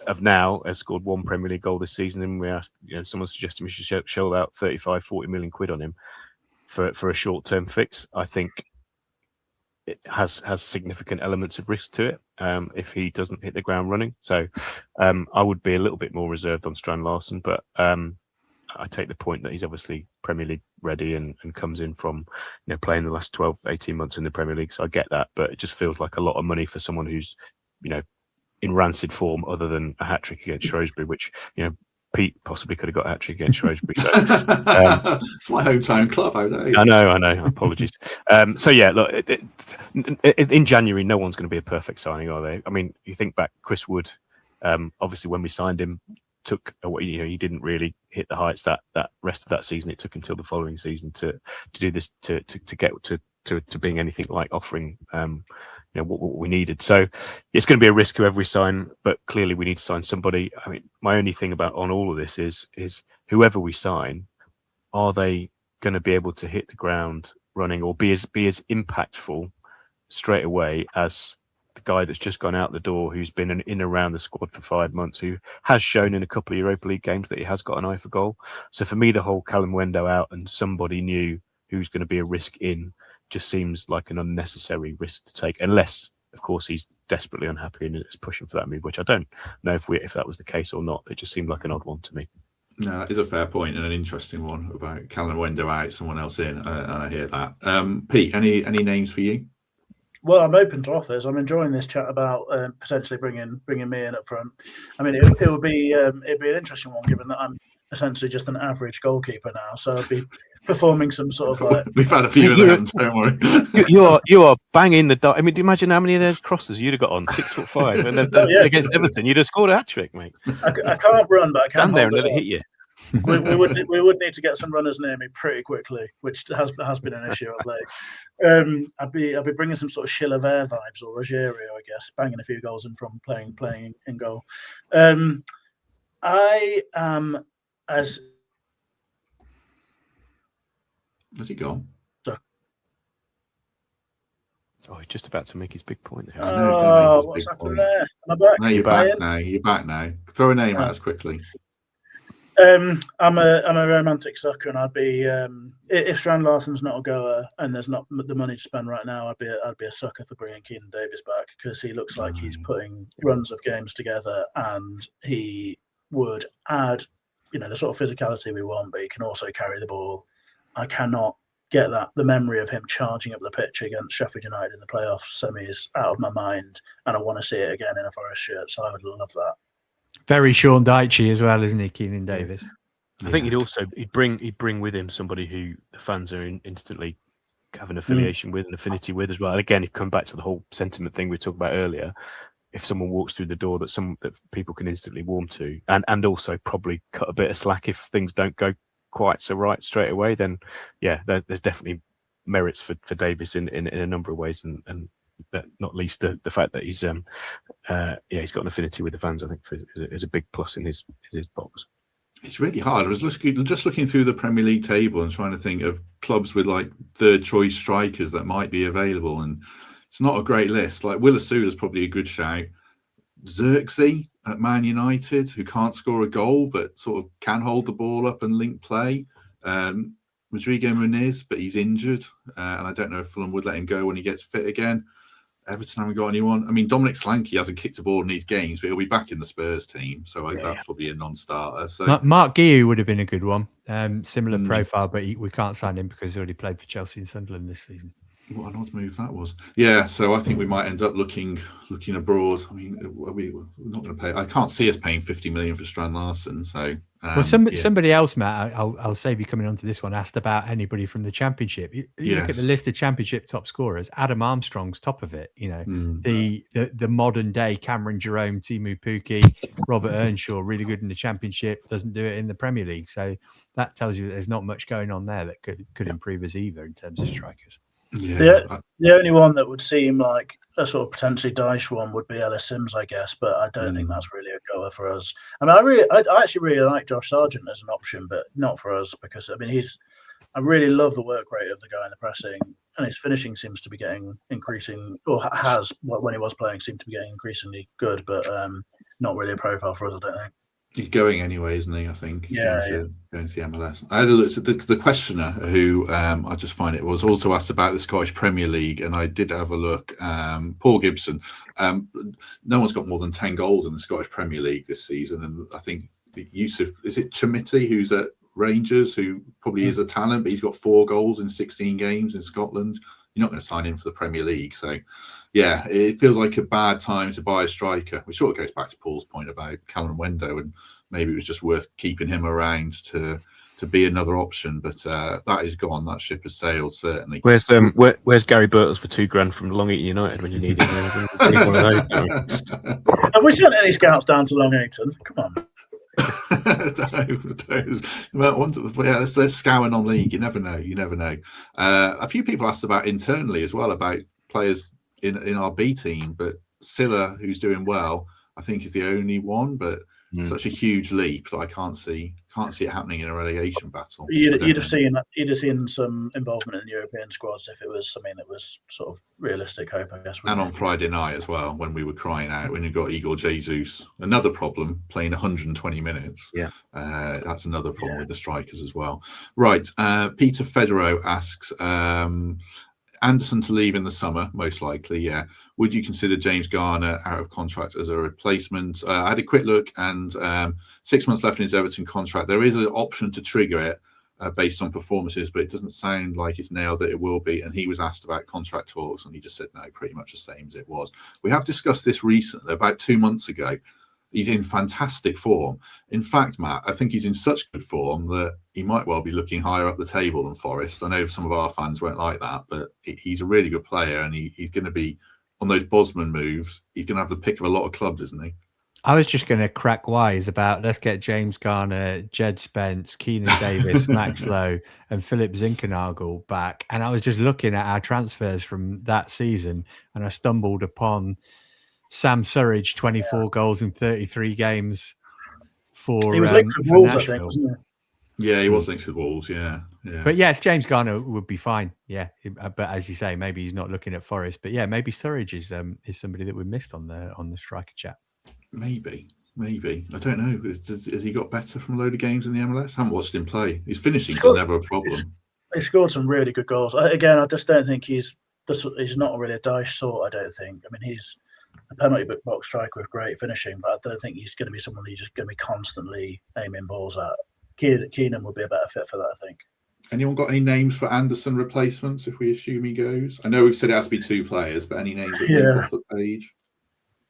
of now has scored 1 Premier League goal this season, and we asked, someone suggested we should shell out 35-40 million quid on him for a short-term fix. I think it has significant elements of risk to it if he doesn't hit the ground running. So I would be a little bit more reserved on Strand Larsen, but I take the point that he's obviously Premier League ready and comes in from playing the last 12, 18 months in the Premier League. So I get that, but it just feels like a lot of money for someone who's in rancid form, other than a hat-trick against Shrewsbury, which Pete possibly could have got a hat-trick against Shrewsbury. So, it's my hometown club. I know. Apologies. So yeah, look, in January, no one's going to be a perfect signing, are they? I mean, you think back, Chris Wood. Obviously, when we signed him, took he didn't really hit the heights that rest of that season. It took until the following season to do this to get to being anything like offering what we needed. So it's going to be a risk whoever we sign, but clearly we need to sign somebody. I mean, my only thing on all of this is whoever we sign, are they going to be able to hit the ground running or be as impactful straight away as the guy that's just gone out the door, who's been in and around the squad for 5 months, who has shown in a couple of Europa League games that he has got an eye for goal. So for me, the whole Callum Wendo out and somebody new who's going to be a risk in just seems like an unnecessary risk to take, unless, of course, he's desperately unhappy and is pushing for that move, which I don't know if that was the case or not. It just seemed like an odd one to me. No, that is a fair point and an interesting one about Callum Wendo out, someone else in, and I hear that. Pete, any names for you? Well, I'm open to offers. I'm enjoying this chat about potentially bringing me in up front. I mean, it would be an interesting one, given that I'm essentially just an average goalkeeper now. So I'd be performing some sort of like. We've had a few of them. Don't worry. You are banging the dot. I mean, do you imagine how many of those crosses you'd have got on 6'5", and then against Everton, you'd have scored a hat trick, mate. I can't run, but I can stand there and let it hit you. we would need to get some runners near me pretty quickly, which has been an issue of late. I'd be bringing some sort of Chilavert vibes or Rogério, I guess, banging a few goals in from playing in goal. I am as. Has he gone? Oh, he's just about to make his big point there. What's happened there? Am I back? No, you're back now. You're back now. Throw a name at us quickly. I'm a romantic sucker, and I'd be if Strand Larsen's not a goer and there's not the money to spend right now, I'd be a sucker for bringing Keenan Davis back, because he looks like he's putting runs of games together, and he would add the sort of physicality we want, but he can also carry the ball. I cannot get the memory of him charging up the pitch against Sheffield United in the playoffs semis out of my mind, and I want to see it again in a Forest shirt. So I would love that. Very Sean Dyche as well, isn't he, Keenan Davis? I think he'd bring with him somebody who the fans are instantly have an affiliation with, an affinity with as well. And again, you come back to the whole sentiment thing we talked about earlier. If someone walks through the door that people can instantly warm to, and also probably cut a bit of slack if things don't go quite so right straight away, then there's definitely merits for Davis in a number of ways, and not least the fact that he's got an affinity with the fans. I think is a big plus in his box. It's really hard. I was just looking through the Premier League table and trying to think of clubs with like third choice strikers that might be available, and it's not a great list. Like Willisula's probably a good shout. Xerxes at Man United, who can't score a goal but sort of can hold the ball up and link play. Rodrigo Muniz, but he's injured, and I don't know if Fulham would let him go when he gets fit again. Everton haven't got anyone. I mean, Dominic Solanke hasn't kicked a ball in these games, but he'll be back in the Spurs team, so that's probably a non-starter. So Mark Guiu would have been a good one. Similar profile, but we can't sign him because he already played for Chelsea and Sunderland this season. What an odd move that was. Yeah, so I think we might end up looking abroad. I mean, we're not going to pay. I can't see us paying 50 million for Strand Larsen. So, somebody else, Matt, I'll save you coming onto this one, asked about anybody from the Championship. You look at the list of Championship top scorers. Adam Armstrong's top of it. You know, the modern day Cameron Jerome, Timu Pukki, Robert Earnshaw, really good in the Championship, doesn't do it in the Premier League. So that tells you that there's not much going on there that could improve us either in terms of strikers. Yeah, the only one that would seem like a sort of potentially Dyche one would be Ellis Sims, I guess, but I don't think that's really a goer for us. I mean, I actually really like Josh Sargent as an option, but not for us because I mean I really love the work rate of the guy in the pressing, and his finishing seems to be getting increasing, or has when he was playing seemed to be getting increasingly good, but not really a profile for us, I don't think. He's going anyway, isn't he? I think he's going to the MLS. I had a look at the questioner who I just find it was also asked about the Scottish Premier League, and I did have a look. Paul Gibson. No one's got more than 10 goals in the Scottish Premier League this season, and I think Yusuf, is it Chamiti, who's at Rangers, who probably is a talent, but he's got 4 goals in 16 games in Scotland. You're not going to sign him for the Premier League, so. Yeah, it feels like a bad time to buy a striker, which sort of goes back to Paul's point about Callum Wendo, and maybe it was just worth keeping him around to be another option. But that is gone. That ship has sailed, certainly. Where's Gary Birtles for $2,000 from Long Eaton United when you need him? Have we sent any scouts down to Long Eaton? Come on. Let's scour non-league. You never know. A few people asked about internally as well about players in our B team, but Silla, who's doing well, I think is the only one, but such a huge leap that I can't see it happening in a relegation battle. You'd have seen some involvement in the European squads if it was something that was sort of realistic hope, I guess. And on Friday night as well, when we were crying out, when you got Igor Jesus, another problem, playing 120 minutes. Yeah, that's another problem with the strikers as well. Right, Peter Federo asks. Anderson to leave in the summer, most likely, yeah. Would you consider James Garner out of contract as a replacement? I had a quick look, and 6 months left in his Everton contract. There is an option to trigger it based on performances, but it doesn't sound like it's nailed that it will be. And he was asked about contract talks, and he just said, no, pretty much the same as it was. We have discussed this recently, about 2 months ago. He's in fantastic form. In fact, Matt, I think he's in such good form that he might well be looking higher up the table than Forest. I know some of our fans won't like that, but he's a really good player, and he's going to be, on those Bosman moves, he's going to have the pick of a lot of clubs, isn't he? I was just going to crack wise about let's get James Garner, Jed Spence, Keenan Davis, Max Lowe, and Philip Zinkernagel back. And I was just looking at our transfers from that season, and I stumbled upon Sam Surridge, 24 goals in 33 games for he was linked with Wolves, Nashville. I think, wasn't he? Yeah, he was linked with Wolves, yeah. But yes, James Garner would be fine. Yeah, but as you say, maybe he's not looking at Forest. But yeah, maybe Surridge is somebody that we missed on the striker chat. Maybe. I don't know. Has he got better from a load of games in the MLS? I haven't watched him play. His finishing's never a problem. He scored some really good goals. Again, I just don't think he's not really a Dyche sort, I don't think. I mean, he's a penalty box striker with great finishing, but I don't think he's going to be someone who's just going to be constantly aiming balls at. Keenan would be a better fit for that, I think. Anyone got any names for Anderson replacements if we assume he goes? I know we've said it has to be 2 players, but any names that leap off the page?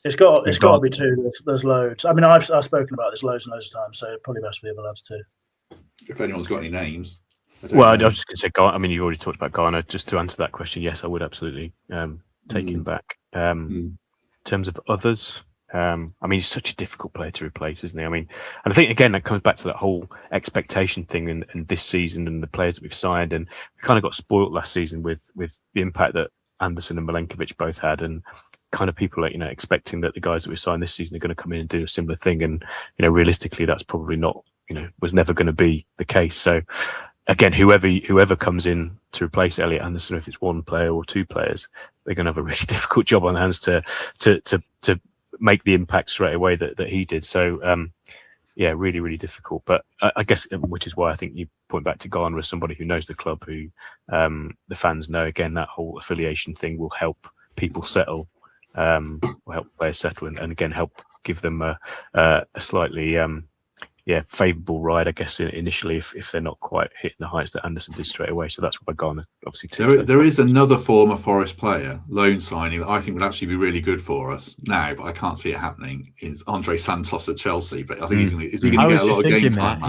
It's got to be 2. There's loads. I mean, I've spoken about this loads and loads of times, so probably best for the other lads too. If anyone's got any names. I was just going to say, I mean, you've already talked about Garner. Just to answer that question, yes, I would absolutely take him back. In terms of others, I mean, he's such a difficult player to replace, isn't he? I mean, and I think, again, that comes back to that whole expectation thing and this season and the players that we've signed. And we kind of got spoilt last season with the impact that Anderson and Milenkovic both had, and kind of people like, expecting that the guys that we signed this season are going to come in and do a similar thing. And, realistically, that's probably not, was never going to be the case. So, again, whoever comes in to replace Elliot Anderson, if it's 1 player or 2 players, they're going to have a really difficult job on hands to make the impact straight away that he did. So, really, really difficult. But I guess, which is why I think you point back to Ghana as somebody who knows the club, who the fans know. Again, that whole affiliation thing will help people settle, will help players settle, and again help give them a slightly favourable ride, I guess, initially if they're not quite hitting the heights that Anderson did straight away. So that's why Ghana obviously there is another former Forest player loan signing that I think would actually be really good for us now, but I can't see it happening. Is Andre Santos at Chelsea? But I think he's going to get a lot of game time.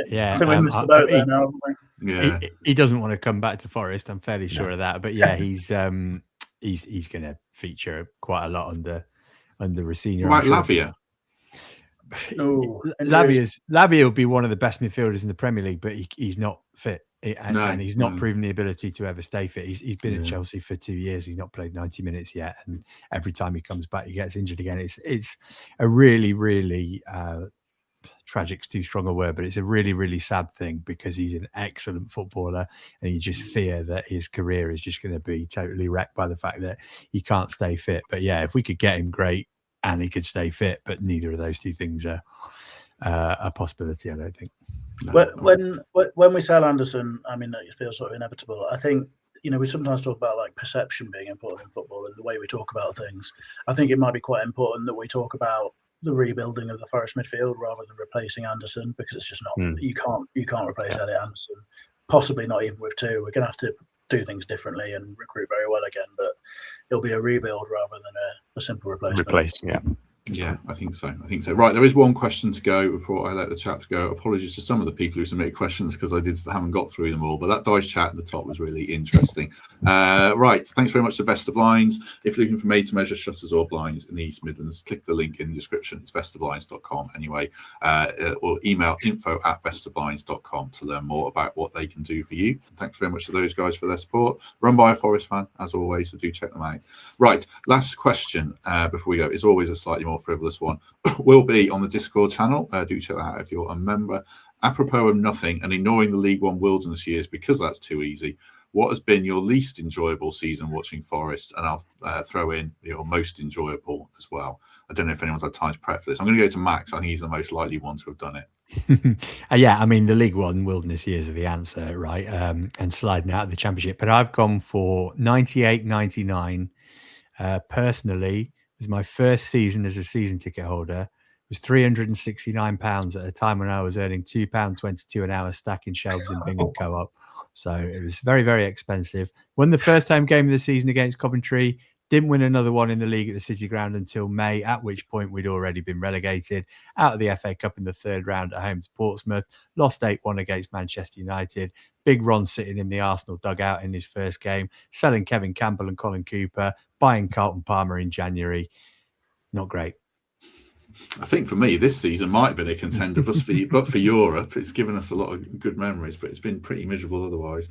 Yeah. I think we missed the boat there now, haven't we? Yeah, he doesn't want to come back to Forest. I'm fairly sure of that. But yeah, he's going to feature quite a lot under Rossini. like Lavia. No, Lavia will be one of the best midfielders in the Premier League, but he's not fit, and he's not proven the ability to ever stay fit. He's been at Chelsea for 2 years. He's not played 90 minutes yet, and every time he comes back, he gets injured again. It's a really, really tragic's too strong a word, but it's a really, really sad thing because he's an excellent footballer, and you just fear that his career is just going to be totally wrecked by the fact that he can't stay fit. But yeah, if we could get him, great. And he could stay fit, but neither of those two things are a possibility, I don't think. When we sell Anderson, I mean, it feels sort of inevitable. I think, we sometimes talk about like perception being important in football and the way we talk about things. I think it might be quite important that we talk about the rebuilding of the Forest midfield rather than replacing Anderson, because it's just not. You can't replace Elliot Anderson, possibly not even with two. We're going to have to do things differently and recruit very well again, but it'll be a rebuild rather than a simple replacement. Yeah, I think so. Right, there is one question to go before I let the chaps go. Apologies to some of the people who submitted questions because I haven't got through them all, but that Dyche chat at the top was really interesting. Right, thanks very much to Vesta Blinds. If you're looking for made-to-measure shutters or blinds in the East Midlands, click the link in the description. It's vestablinds.com anyway, or email info@vestablinds.com to learn more about what they can do for you. Thanks very much to those guys for their support. Run by a Forest fan, as always, so do check them out. Right, last question before we go. It's always a slightly more frivolous one. Will be on the Discord channel. Do check that out if you're a member. Apropos of nothing and ignoring the League One wilderness years because that's too easy, what has been your least enjoyable season watching Forest? And I'll throw in your most enjoyable as well. I don't know if anyone's had time to prep for this. I'm going to go to Max. I think he's the most likely one to have done it. Yeah, I mean, the League One wilderness years are the answer, right? And sliding out of the Championship. But I've gone for 98-99. Personally, it was my first season as a season ticket holder. It was £369 at a time when I was earning £2.22 an hour stacking shelves in Bingham Co-op. So it was very, very expensive. Won the first home game of the season against Coventry. Didn't win another one in the league at the City Ground until May, at which point we'd already been relegated. Out of the FA Cup in the third round at home to Portsmouth. Lost 8-1 against Manchester United. Big Ron sitting in the Arsenal dugout in his first game. Selling Kevin Campbell and Colin Cooper. Buying Carlton Palmer in January. Not great. I think for me, this season might have been a contender, but for Europe, it's given us a lot of good memories, but it's been pretty miserable otherwise.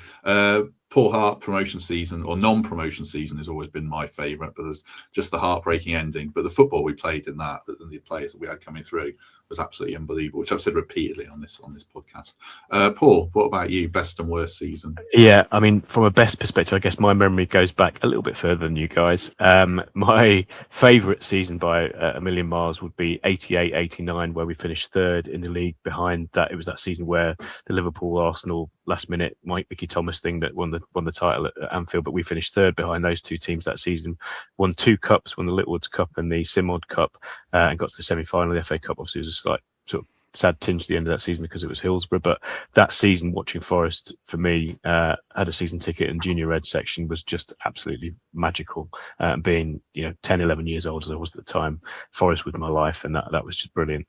Paul Hart promotion season or non-promotion season has always been my favourite, but there's just the heartbreaking ending. But the football we played in that, and the players that we had coming through, was absolutely unbelievable, which I've said repeatedly on this podcast. Paul, what about you? Best and worst season? Yeah, I mean, from a best perspective, I guess my memory goes back a little bit further than you guys. My favourite season by a million miles would be 88-89, where we finished third in the league. Behind that, it was that season where the Liverpool-Arsenal last-minute Mike Mickey Thomas thing that won the title at Anfield, but we finished third behind those two teams that season. Won 2 cups, won the Littlewoods Cup and the Simod Cup, and got to the semi-final of the FA Cup. Obviously, it was a slight sort of sad tinge at the end of that season because it was Hillsborough, but that season watching Forest for me, had a season ticket and junior red section, was just absolutely magical. Being 10, 11 years old as I was at the time, Forest was my life, and that was just brilliant.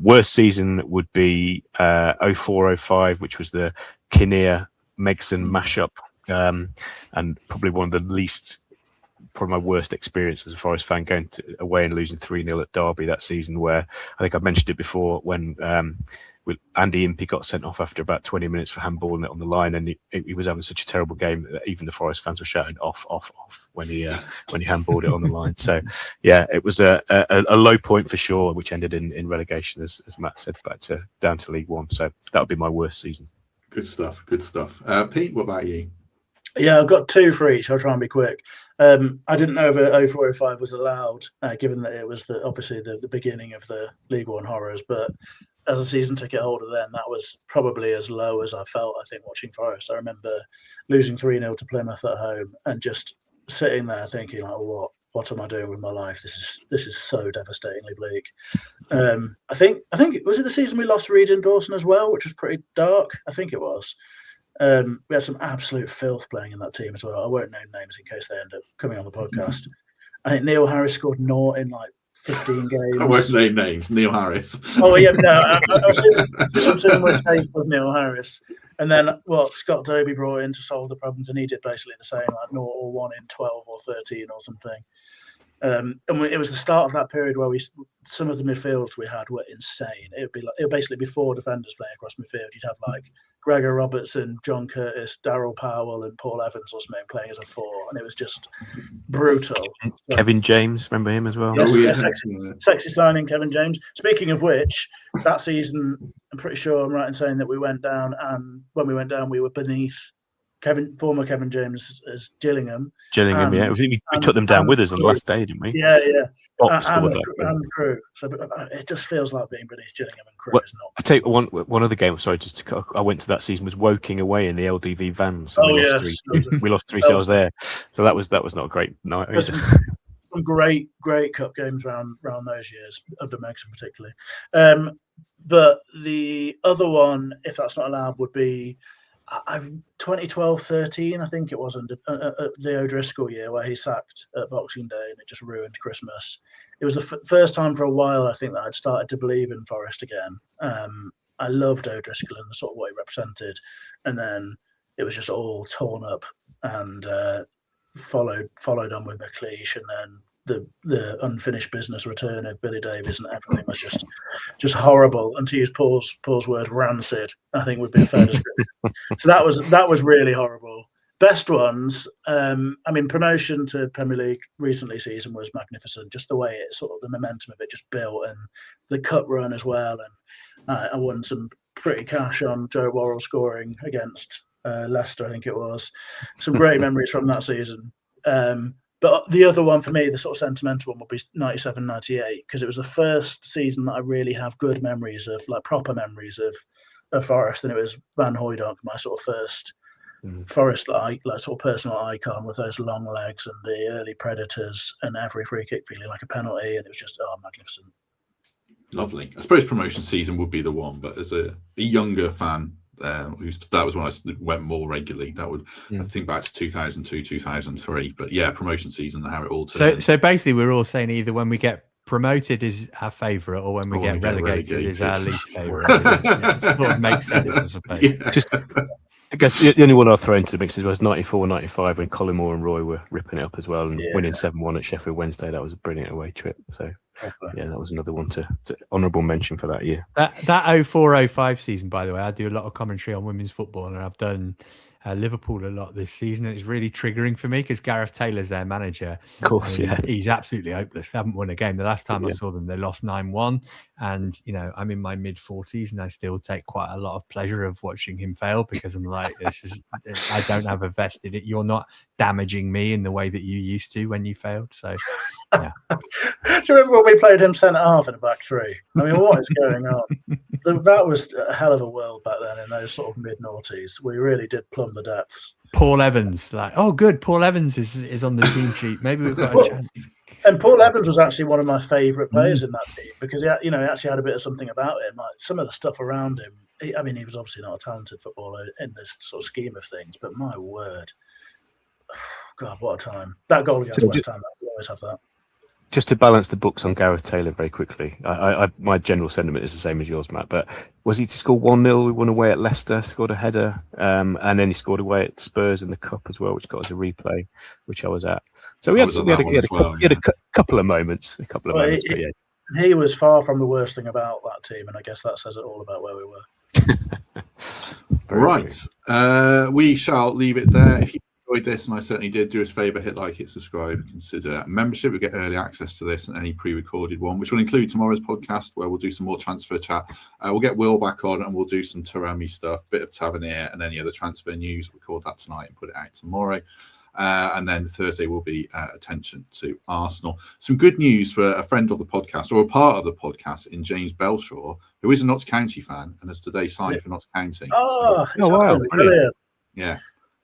Worst season would be 04-05, which was the Kinnear Megson mashup, and probably one of the least, probably my worst experience as a Forest fan, going away and losing 3-0 at Derby that season, where I think I've mentioned it before, when Andy Impey got sent off after about 20 minutes for handballing it on the line, and he was having such a terrible game that even the Forest fans were shouting off when he handballed it on the line. So yeah, it was a low point for sure, which ended in relegation, as Matt said, down to League One. So that would be my worst season. Good stuff. Pete, what about you? Yeah, I've got 2 for each. I'll try and be quick. I didn't know that 04-05 was allowed, given that it was obviously the beginning of the League One horrors. But as a season ticket holder then, that was probably as low as I felt, I think, watching Forest. I remember losing 3-0 to Plymouth at home and just sitting there thinking, like, what am I doing with my life? This is so devastatingly bleak. I think was it the season we lost Reed and Dawson as well, which was pretty dark? I think it was. We had some absolute filth playing in that team as well. I won't name names in case they end up coming on the podcast. I think Neil Harris scored naught in like 15 games. I won't name names. Neil Harris. Oh yeah, no, I assume we're safe with Neil Harris. And then Scott Dobie brought in to solve the problems, and he did basically the same, like 0 or 1 in 12 or 13 or something. It was the start of that period where some of the midfields we had were insane. It would basically be 4 defenders playing across midfield. You'd have like Gregor Robertson, John Curtis, Darryl Powell, and Paul Evans or something playing as a 4, and it was just brutal. Kevin James, remember him as well? Yes, sexy signing, Kevin James. Speaking of which, that season, I'm pretty sure I'm right in saying that we went down, and when we went down, we were beneath former Kevin James as Gillingham. Yeah. We took them down with us on the last day, didn't we? Yeah. And Crew. So it just feels like being beneath Gillingham and Crew is not. I tell you one other game. Sorry, I went to that season was Woking away in the LDV Vans. We lost 3 cells there. So that was not a great night. Some great cup games around those years under Megson particularly. But the other one, if that's not allowed, would be 2012-13, I think it was, under the O'Driscoll year, where he sacked at Boxing Day and it just ruined Christmas. It was the first time for a while, I think, that I'd started to believe in Forest again. I loved O'Driscoll and the sort of what he represented, and then it was just all torn up and followed on with McLeish, and then the unfinished business return of Billy Davies, and everything was just horrible. And to use Paul's word, rancid, I think would be a fair description. So that was really horrible. Best ones, promotion to Premier League recently season was magnificent. Just the way it sort of the momentum of it just built, and the cup run as well. And I won some pretty cash on Joe Worrell scoring against Leicester, I think it was. Some great memories from that season. But the other one for me, the sort of sentimental one, would be 97-98, because it was the first season that I really have good memories of, like proper memories of Forest, and it was Van Hooijdonk, my sort of first Forest like sort of personal icon, with those long legs and the early predators and every free kick feeling like a penalty, and it was just magnificent. Lovely. I suppose promotion season would be the one, but as a younger fan, that was when I went more regularly. That would I think back to 2002, 2003. But yeah, promotion season, how it all turned. So basically, we're all saying either when we get promoted is our favourite, or when we get relegated is our least favourite. It sort of makes sense, I suppose. Yeah. Just, I guess the only one I'll throw into the mix was 94-95 when Colin Moore and Roy were ripping it up as well, and winning 7-1 at Sheffield Wednesday. That was a brilliant away trip. So yeah, that was another one to honourable mention for that year. That 04-05 season, by the way, I do a lot of commentary on women's football, and I've done Liverpool a lot this season, and it's really triggering for me because Gareth Taylor's their manager. Of course, he's absolutely hopeless. They haven't won a game. The last time I saw them, they lost 9-1, and I'm in my mid-40s, and I still take quite a lot of pleasure of watching him fail, because I'm like, I don't have a vested. You're not damaging me in the way that you used to when you failed. So, yeah. Do you remember when we played him centre half in a back three? I mean, what is going on? That was a hell of a world back then in those sort of mid-noughties. We really did plumb the depths. Paul Evans, good. Paul Evans is on the team sheet. Maybe we've got a chance. And Paul Evans was actually one of my favourite players in that team, because he actually had a bit of something about him. Like some of the stuff around him. He was obviously not a talented footballer in this sort of scheme of things, but my word, God, what a time! That goal against West Ham, I always have that. Just to balance the books on Gareth Taylor very quickly, my general sentiment is the same as yours, Matt. But was he to score 1-0? We won away at Leicester, scored a header, and then he scored away at Spurs in the cup as well, which got us a replay, which I was at. So we had a couple of moments. He was far from the worst thing about that team, and I guess that says it all about where we were. Right, we shall leave it there. If you enjoyed this, and I certainly did, do us a favour, hit like, hit subscribe, consider membership. We get early access to this and any pre-recorded one, which will include tomorrow's podcast, where we'll do some more transfer chat. We'll get Will back on, and we'll do some Taremi stuff, bit of Tavernier, and any other transfer news. Record that tonight and put it out tomorrow. And then Thursday will be attention to Arsenal. Some good news for a friend of the podcast, or a part of the podcast, in James Belshaw, who is a Notts County fan and has today signed for Notts County. Oh, wow. Brilliant. Yeah.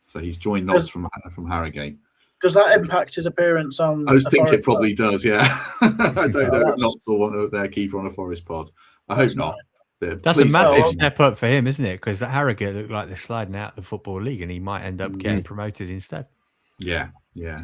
So he's joined Notts from Harrogate. Does that impact his appearance on? I think it probably does, yeah. I don't know if Notts will want their keeper on a Forest pod. I hope not. That's a massive step up for him, isn't it? Because Harrogate looked like they're sliding out of the Football League, and he might end up getting promoted instead. Yeah.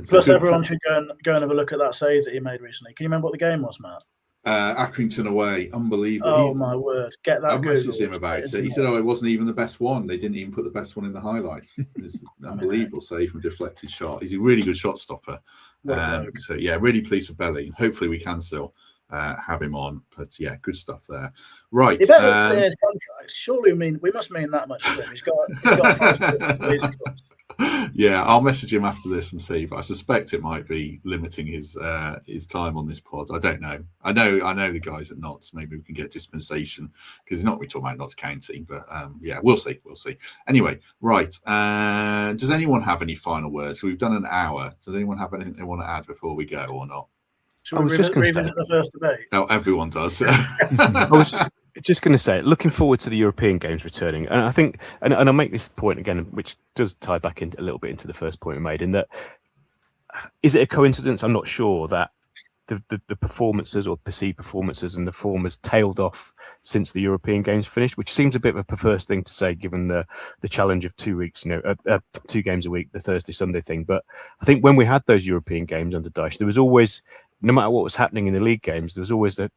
Plus, everyone should go and have a look at that save that he made recently. Can you remember what the game was, Matt? Accrington away, unbelievable. Oh my word! Get that. I messaged him about it. He said, "Oh, it wasn't even the best one. They didn't even put the best one in the highlights." It's unbelievable save from deflected shot. He's a really good shot stopper. So yeah, really pleased with Belly. Hopefully, we can still have him on. But yeah, good stuff there. Right. He better clear his contract. Surely, we must mean that much to him. He's got Yeah, I'll message him after this and see. But I suspect it might be limiting his time on this pod. I don't know. I know the guys at Notts. Maybe we can get dispensation because he's not really talking about Notts County. But yeah, we'll see. Anyway, right. Does anyone have any final words? So we've done an hour. Does anyone have anything they want to add before we go or not? Should we revisit the first debate? Oh, everyone does. I was just going to say, looking forward to the European games returning, and I think, and I'll make this point again, which does tie back a little bit into the first point we made, in that, is it a coincidence? I'm not sure that the performances or perceived performances and the form has tailed off since the European games finished, which seems a bit of a perverse thing to say given the challenge of 2 weeks, 2 games a week, the Thursday Sunday thing. But I think when we had those European games under Dyche, there was always, no matter what was happening in the league games, there was always there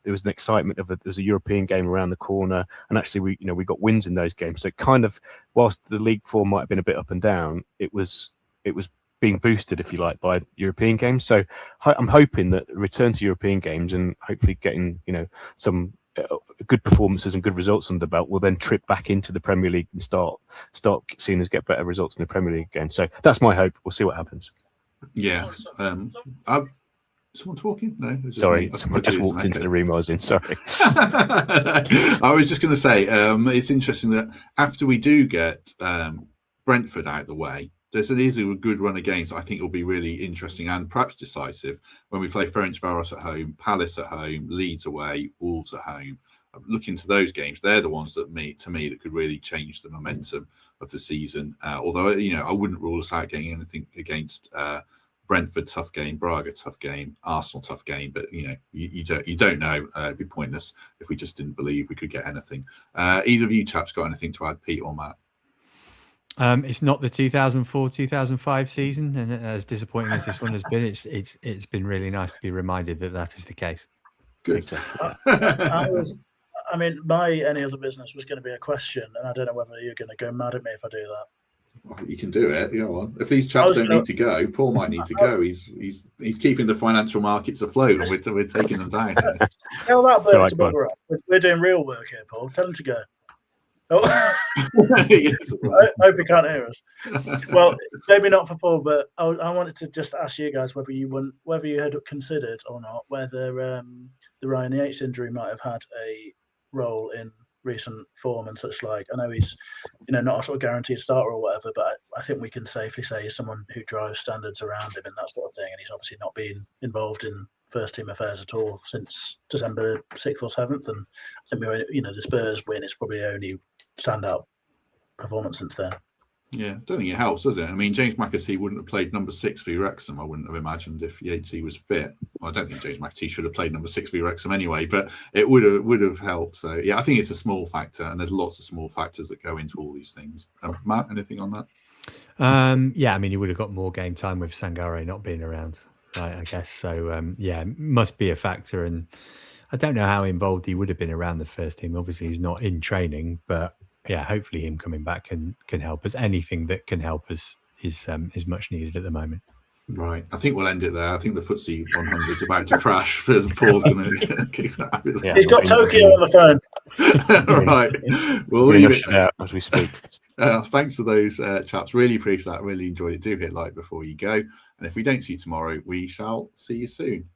was an excitement of there was a European game around the corner, and actually we got wins in those games. So kind of, whilst the league form might have been a bit up and down, it was being boosted, if you like, by European games. So I'm hoping that return to European games and hopefully getting some good performances and good results under the belt will then trip back into the Premier League and start seeing us get better results in the Premier League again. So that's my hope. We'll see what happens. Yeah. Someone talking? No. Sorry, I just walked into the room I was in. Sorry. I was just going to say, it's interesting that after we do get Brentford out of the way, there's a good run of games I think will be really interesting and perhaps decisive when we play Ferencváros at home, Palace at home, Leeds away, Wolves at home. Look into those games. They're the ones that that could really change the momentum of the season. Although I wouldn't rule us out getting anything against Brentford, tough game, Braga, tough game, Arsenal, tough game. But you don't know. It'd be pointless if we just didn't believe we could get anything. Either of you chaps got anything to add, Pete or Matt? It's not the 2004-2005 season, and as disappointing as this one has been, it's been really nice to be reminded that is the case. Good. My any other business was going to be a question, and I don't know whether you're going to go mad at me if I do that. Well, you can do it. Go on. If these chaps don't need to go, Paul might need to go. He's keeping the financial markets afloat, and we're taking them down. Tell that bird to bugger off. We're doing real work here, Paul. Tell him to go. Oh. Yes. I hope you can't hear us. Well, maybe not for Paul, but I wanted to just ask you guys whether you had considered or not whether the Ryan Yates injury might have had a role in recent form and such like. I know he's not a sort of guaranteed starter or whatever, but I think we can safely say he's someone who drives standards around him and that sort of thing, and he's obviously not been involved in first team affairs at all since December 6th or 7th, and I think the Spurs win is probably the only standout performance since then. Yeah, I don't think it helps, does it? I mean, James McAtee wouldn't have played number 6 for Wrexham. I wouldn't have imagined if Yatesy was fit. Well, I don't think James McAtee should have played number 6 for Wrexham anyway, but it would have helped. So yeah, I think it's a small factor, and there's lots of small factors that go into all these things. Matt, anything on that? Yeah, I mean, he would have got more game time with Sangare not being around, right, I guess. So yeah, must be a factor, and I don't know how involved he would have been around the first team. Obviously, he's not in training, but yeah, hopefully him coming back can help us. Anything that can help us is much needed at the moment. Right. I think we'll end it there. I think the FTSE 100 is about to crash. Paul's going to kick that out. Yeah, he's got Tokyo on the phone. Right. We'll leave it out as we speak. Thanks to those chaps. Really appreciate that. Really enjoyed it. Do hit like before you go. And if we don't see you tomorrow, we shall see you soon.